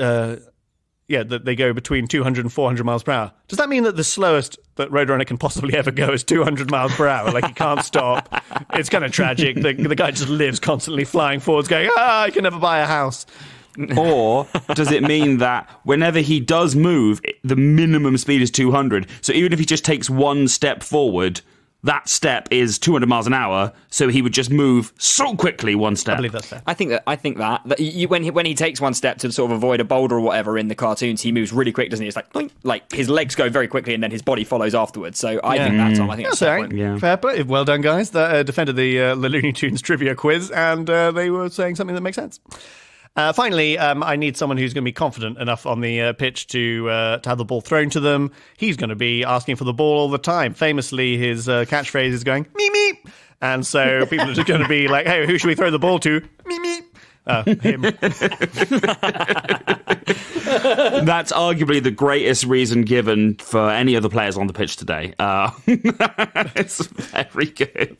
that they go between 200 and 400 miles per hour. Does that mean that the slowest that Roadrunner can possibly ever go is 200 miles per hour? Like, he can't stop. It's kind of tragic. The guy just lives constantly flying forwards going, I can never buy a house. Or does it mean that whenever he does move, the minimum speed is 200? So even if he just takes one step forward, that step is 200 miles an hour, so he would just move so quickly one step. I believe that's fair. I think that when he takes one step to sort of avoid a boulder or whatever in the cartoons, he moves really quick, doesn't he? It's like boing, like his legs go very quickly and then his body follows afterwards. So I think that's Tom. I think that's fair. Yeah. Fair play. Well done, guys. That defended the Looney Tunes trivia quiz, and they were saying something that makes sense. Finally, I need someone who's going to be confident enough on the pitch to have the ball thrown to them. He's going to be asking for the ball all the time. Famously, his catchphrase is going, me, me. And so people are just going to be like, hey, who should we throw the ball to? Me, me. Him. That's arguably the greatest reason given for any of the players on the pitch today. It's very good.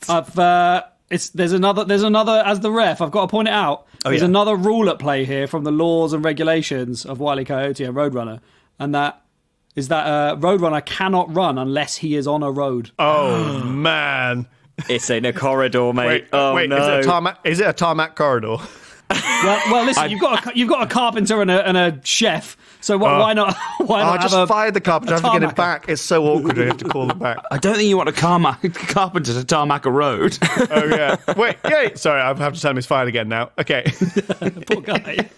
There's another as the ref, I've got to point it out. There's another rule at play here from the laws and regulations of Wiley Coyote and Roadrunner, and that is that Roadrunner cannot run unless he is on a road. Oh man, it's in a corridor, mate. Wait, no. Is it a tarmac corridor? Well, listen, you've got a carpenter and a chef. So why not? Why not? I just fired the carpenter. I have to get it back. It's so awkward. You have to call it back. I don't think you want a carpenter to tarmac a road. Oh yeah. Wait. Yay. Sorry, I have to tell him he's fired again now. Okay. Poor guy.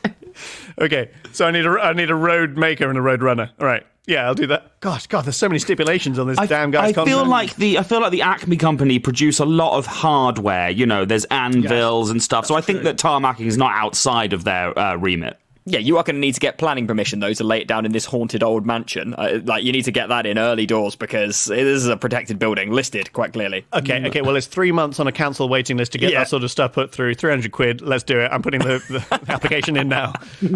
Okay. So I need a road maker and a road runner. All right. Yeah, I'll do that. Gosh, God, there's so many stipulations on this damn guy's contract. I feel like the Acme company produce a lot of hardware. You know, there's anvils and stuff. So I think that tarmacking is not outside of their remit. Yeah, you are going to need to get planning permission, though, to lay it down in this haunted old mansion. You need to get that in early doors because this is a protected building, listed quite clearly. Okay, well, it's 3 months on a council waiting list to get that sort of stuff put through. 300 quid, let's do it. I'm putting the application in now.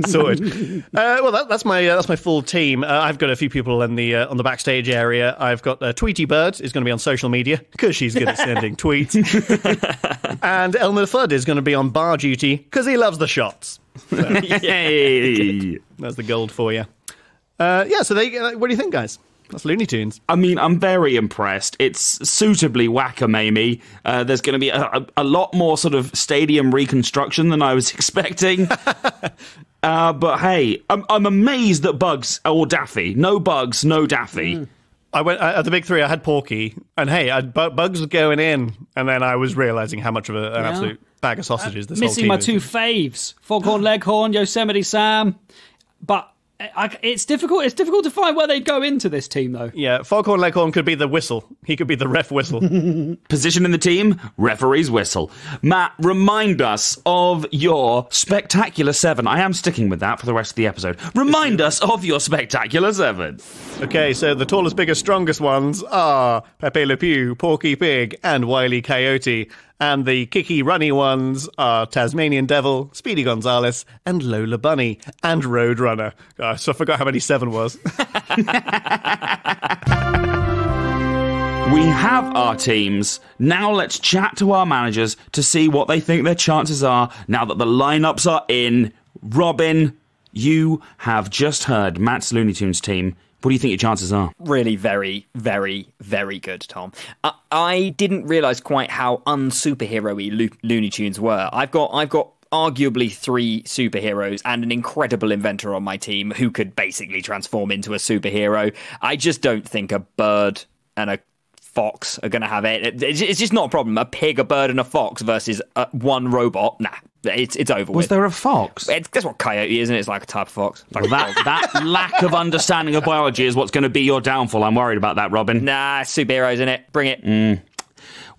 Sorted. Well, that's my full team. I've got a few people on the backstage area. I've got Tweety Bird is going to be on social media because she's good at sending tweets. And Elmer Fudd is going to be on bar duty because he loves the shots. So, yay! That's the gold for you. So what do you think, guys? That's Looney Tunes. I mean, I'm very impressed. It's suitably whack-a-mamie. There's going to be a lot more sort of stadium reconstruction than I was expecting. But hey, I'm amazed that Bugs or Daffy. No Bugs, no Daffy. I went at the big three. I had Porky, and hey, Bugs was going in, and then I was realising how much of an absolute bag of sausages this whole team is. Missing my two faves: Foghorn Leghorn, Yosemite Sam. But it's difficult. It's difficult to find where they'd go into this team, though. Yeah, Foghorn Leghorn could be the whistle. He could be the ref whistle. Position in the team: referee's whistle. Matt, remind us of your spectacular 7. I am sticking with that for the rest of the episode. Remind us of your spectacular 7. Okay, so the tallest, biggest, strongest ones are Pepe Le Pew, Porky Pig, and Wiley Coyote. And the kicky, runny ones are Tasmanian Devil, Speedy Gonzales, and Lola Bunny, and Roadrunner. So I forgot how many 7 was. We have our teams. Now let's chat to our managers to see what they think their chances are now that the lineups are in. Robin, you have just heard Matt's Looney Tunes team. What do you think your chances are? Really very, very, very good, Tom. I didn't realise quite how un-superhero-y Looney Tunes were. I've got arguably 3 superheroes and an incredible inventor on my team who could basically transform into a superhero. I just don't think a bird and a fox are going to have it. It's just not a problem. A pig, a bird, and a fox versus one robot. Nah, it's over with. Was there a fox? That's what coyote is, isn't it? It's like a type of fox. Like that lack of understanding of biology is what's going to be your downfall. I'm worried about that, Robin. Nah, superheroes in it. Bring it.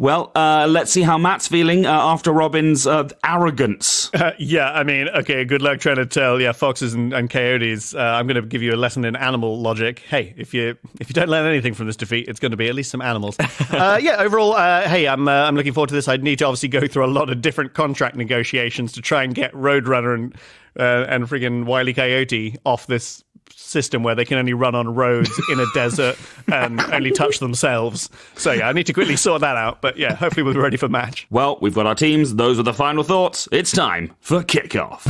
Well, let's see how Matt's feeling after Robin's arrogance. Yeah, I mean, okay, good luck trying to tell, foxes and coyotes. I'm going to give you a lesson in animal logic. Hey, if you don't learn anything from this defeat, it's going to be at least some animals. Overall, hey, I'm looking forward to this. I'd need to obviously go through a lot of different contract negotiations to try and get Roadrunner and friggin' Wiley Coyote off this system where they can only run on roads in a desert and only touch themselves. So I need to quickly sort that out. But hopefully we'll be ready for match. Well, we've got our teams. Those are the final thoughts. It's time for Kickoff.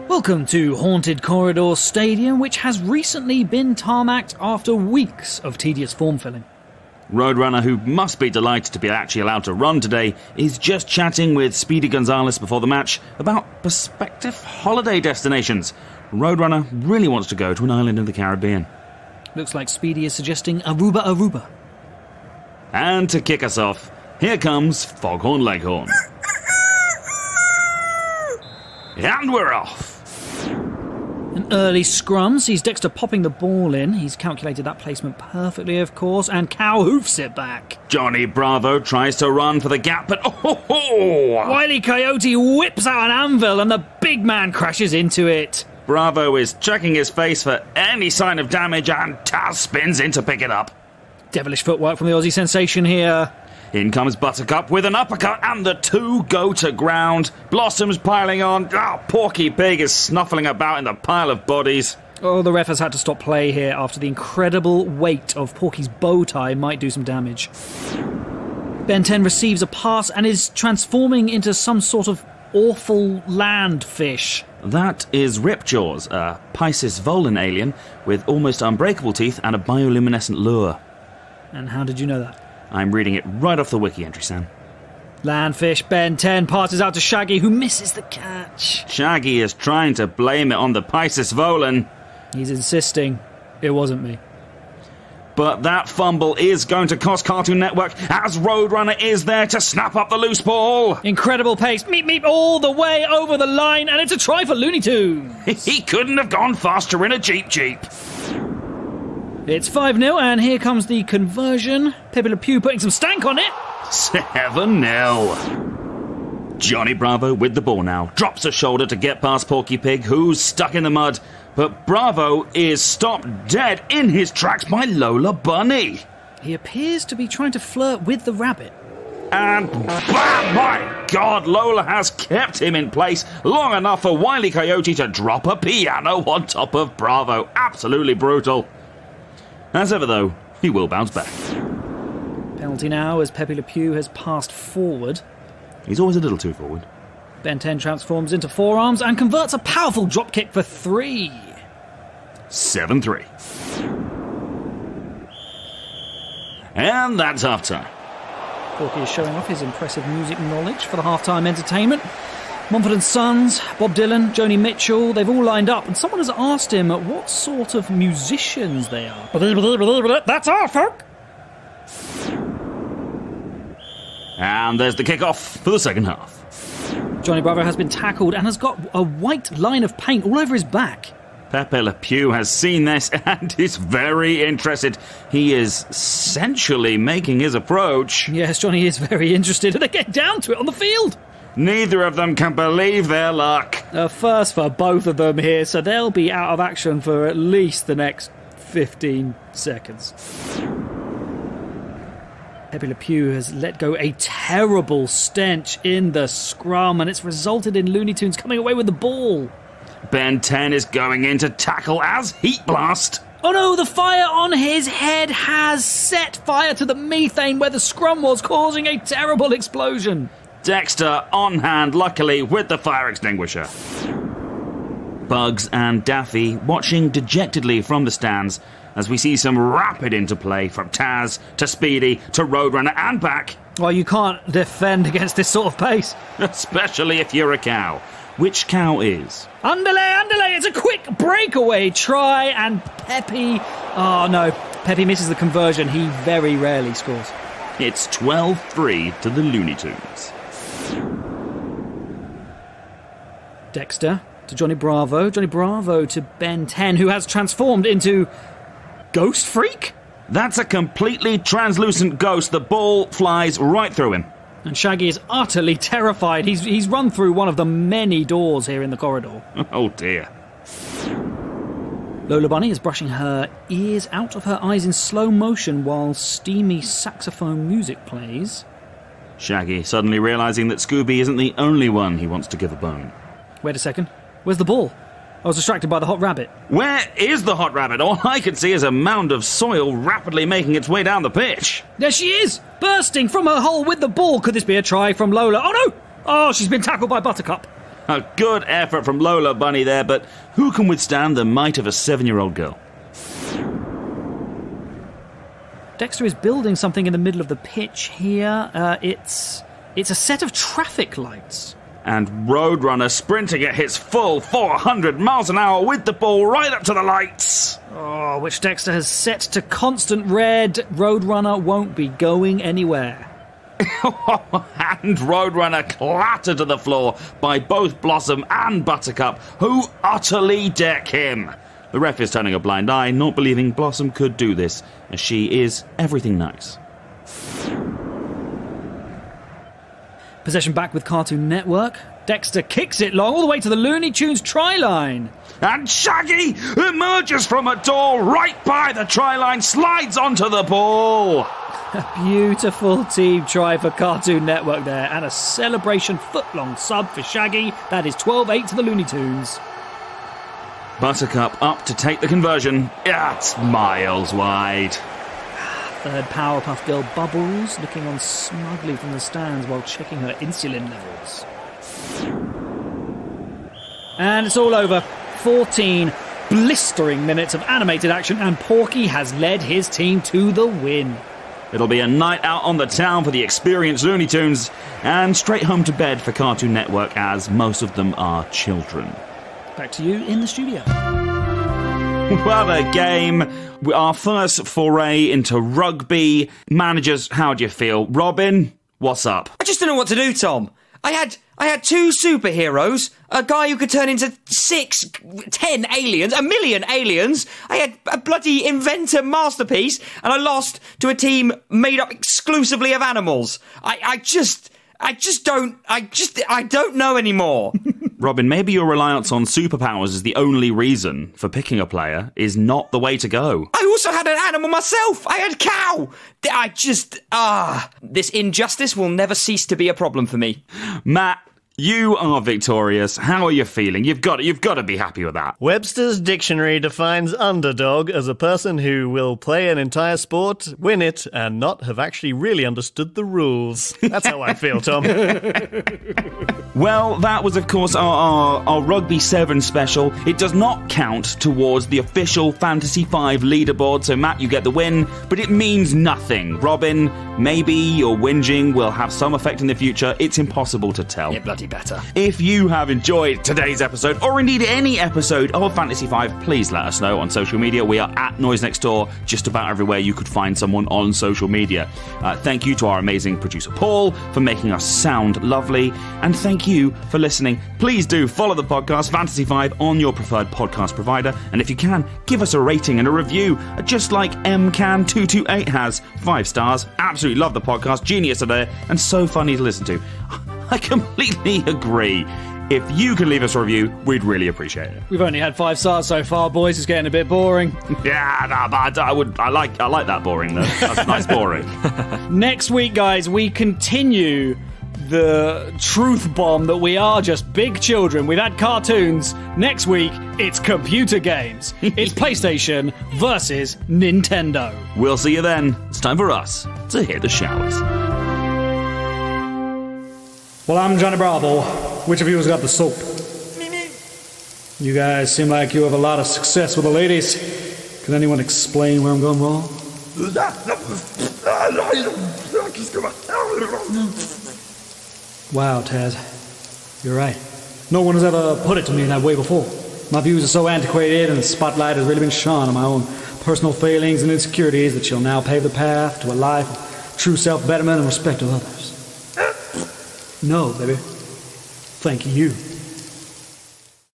Welcome to Haunted Corridor Stadium, which has recently been tarmacked after weeks of tedious form filling. Roadrunner, who must be delighted to be actually allowed to run today, is just chatting with Speedy Gonzales before the match about prospective holiday destinations. Roadrunner really wants to go to an island in the Caribbean. Looks like Speedy is suggesting Aruba. And to kick us off, here comes Foghorn Leghorn. And we're off. An early scrum sees Dexter popping the ball in. He's calculated that placement perfectly, of course, and Cow hoofs it back. Johnny Bravo tries to run for the gap, but Wiley Coyote whips out an anvil and the big man crashes into it. Bravo is checking his face for any sign of damage, and Taz spins in to pick it up. Devilish footwork from the Aussie sensation here. In comes Buttercup with an uppercut, and the 2 go to ground. Blossom's piling on. Porky Pig is snuffling about in the pile of bodies. Oh, the ref has had to stop play here after the incredible weight of Porky's bow tie might do some damage. Ben 10 receives a pass and is transforming into some sort of awful land fish. That is Ripjaws, a Pisces Volan alien with almost unbreakable teeth and a bioluminescent lure. And how did you know that? I'm reading it right off the wiki entry, Sam. Landfish Ben 10 passes out to Shaggy, who misses the catch. Shaggy is trying to blame it on the Pisces Volan. He's insisting it wasn't me. But that fumble is going to cost Cartoon Network, as Roadrunner is there to snap up the loose ball. Incredible pace, meep all the way over the line, and it's a try for Looney Tunes. He couldn't have gone faster in a Jeep. It's 5-0, and here comes the conversion. Pepe Le Pew putting some stank on it. 7-0. Johnny Bravo with the ball now. Drops a shoulder to get past Porky Pig, who's stuck in the mud. But Bravo is stopped dead in his tracks by Lola Bunny. He appears to be trying to flirt with the rabbit. And bam! My God, Lola has kept him in place long enough for Wiley Coyote to drop a piano on top of Bravo. Absolutely brutal. As ever, though, he will bounce back. Penalty now as Pepe Le Pew has passed forward. He's always a little too forward. Ben 10 transforms into forearms and converts a powerful dropkick for 3. 7-3. And that's half-time. Porky is showing off his impressive music knowledge for the half-time entertainment. Mumford & Sons, Bob Dylan, Joni Mitchell, they've all lined up, and someone has asked him what sort of musicians they are. That's all, folk! And there's the kickoff for the second half. Johnny Bravo has been tackled and has got a white line of paint all over his back. Pepe Le Pew has seen this and is very interested. He is essentially making his approach. Yes, Johnny is very interested, and they get down to it on the field. Neither of them can believe their luck. A first for both of them here, so they'll be out of action for at least the next 15 seconds. Pepe Le Pew has let go a terrible stench in the scrum, and it's resulted in Looney Tunes coming away with the ball. Ben 10 is going in to tackle as Heat Blast. Oh no, the fire on his head has set fire to the methane where the scrum was, causing a terrible explosion. Dexter on hand, luckily, with the fire extinguisher. Bugs and Daffy watching dejectedly from the stands as we see some rapid interplay from Taz to Speedy to Roadrunner and back. Well, you can't defend against this sort of pace. Especially if you're a cow. Which cow is? Underlay, it's a quick breakaway try, and Pepe... Oh, no, Pepe misses the conversion. He very rarely scores. It's 12-3 to the Looney Tunes. Dexter to Johnny Bravo to Ben 10, who has transformed into Ghost Freak? That's a completely translucent ghost. The ball flies right through him. And Shaggy is utterly terrified. He's run through one of the many doors here in the corridor. Oh dear. Lola Bunny is brushing her ears out of her eyes in slow motion while steamy saxophone music plays. Shaggy suddenly realising that Scooby isn't the only one he wants to give a bone. Wait a second. Where's the ball? I was distracted by the hot rabbit. Where is the hot rabbit? All I can see is a mound of soil rapidly making its way down the pitch. There she is, bursting from her hole with the ball. Could this be a try from Lola? Oh no! Oh, she's been tackled by Buttercup. A good effort from Lola Bunny there, but who can withstand the might of a 7-year-old girl? Dexter is building something in the middle of the pitch here. It's a set of traffic lights. And Roadrunner sprinting at his full 400 miles an hour with the ball right up to the lights. Oh, which Dexter has set to constant red. Roadrunner won't be going anywhere. And Roadrunner clattered to the floor by both Blossom and Buttercup, who utterly deck him. The ref is turning a blind eye, not believing Blossom could do this, as she is everything nice. Possession back with Cartoon Network. Dexter kicks it long all the way to the Looney Tunes try line. And Shaggy emerges from a door right by the try line, slides onto the ball. A beautiful team try for Cartoon Network there, and a celebration foot-long sub for Shaggy. That is 12-8 to the Looney Tunes. Buttercup up to take the conversion. It's miles wide. Third Powerpuff Girl Bubbles looking on smugly from the stands while checking her insulin levels. And it's all over. 14 blistering minutes of animated action, and Porky has led his team to the win. It'll be a night out on the town for the experienced Looney Tunes, and straight home to bed for Cartoon Network, as most of them are children. Back to you in the studio. What a game. Our first foray into rugby. Managers, how do you feel? Robin, what's up? I just don't know what to do, Tom. I had two superheroes, a guy who could turn into 6, 10 aliens, 1 million aliens. I had a bloody inventor masterpiece, and I lost to a team made up exclusively of animals. I don't know anymore. Robin, maybe your reliance on superpowers is the only reason for picking a player is not the way to go. I also had an animal myself. I had a cow. This injustice will never cease to be a problem for me. Matt, you are victorious. How are you feeling? You've got to be happy with that. Webster's dictionary defines underdog as a person who will play an entire sport, win it, and not have actually really understood the rules. That's how I feel, Tom. Well, that was, of course, our Rugby 7 special. It does not count towards the official Fantasy 5 leaderboard, so Matt, you get the win, but it means nothing. Robin, maybe your whinging will have some effect in the future. It's impossible to tell. Yeah, bloody better. If you have enjoyed today's episode, or indeed any episode of Fantasy 5, please let us know on social media. We are at Noise Next Door, just about everywhere you could find someone on social media. Thank you to our amazing producer Paul for making us sound lovely, and thank you for listening. Please do follow the podcast Fantasy 5 on your preferred podcast provider, and if you can, give us a rating and a review, just like MCan228 has. 5 stars. Absolutely love the podcast. Genius today, and so funny to listen to. I completely agree. If you could leave us a review, we'd really appreciate it. We've only had 5 stars so far, boys. It's getting a bit boring. Yeah, no, but I like that boring though. That's nice boring. Next week, guys, we continue the truth bomb that we are just big children. We've had cartoons. Next week, it's computer games. It's PlayStation versus Nintendo. We'll see you then. It's time for us to hit the showers. Well, I'm Johnny Bravo. Which of you has got the soap? You guys seem like you have a lot of success with the ladies. Can anyone explain where I'm going wrong? Wow, Taz. You're right. No one has ever put it to me in that way before. My views are so antiquated, and the spotlight has really been shone on my own personal failings and insecurities that shall now pave the path to a life of true self-betterment and respect of others. No, baby. Thank you.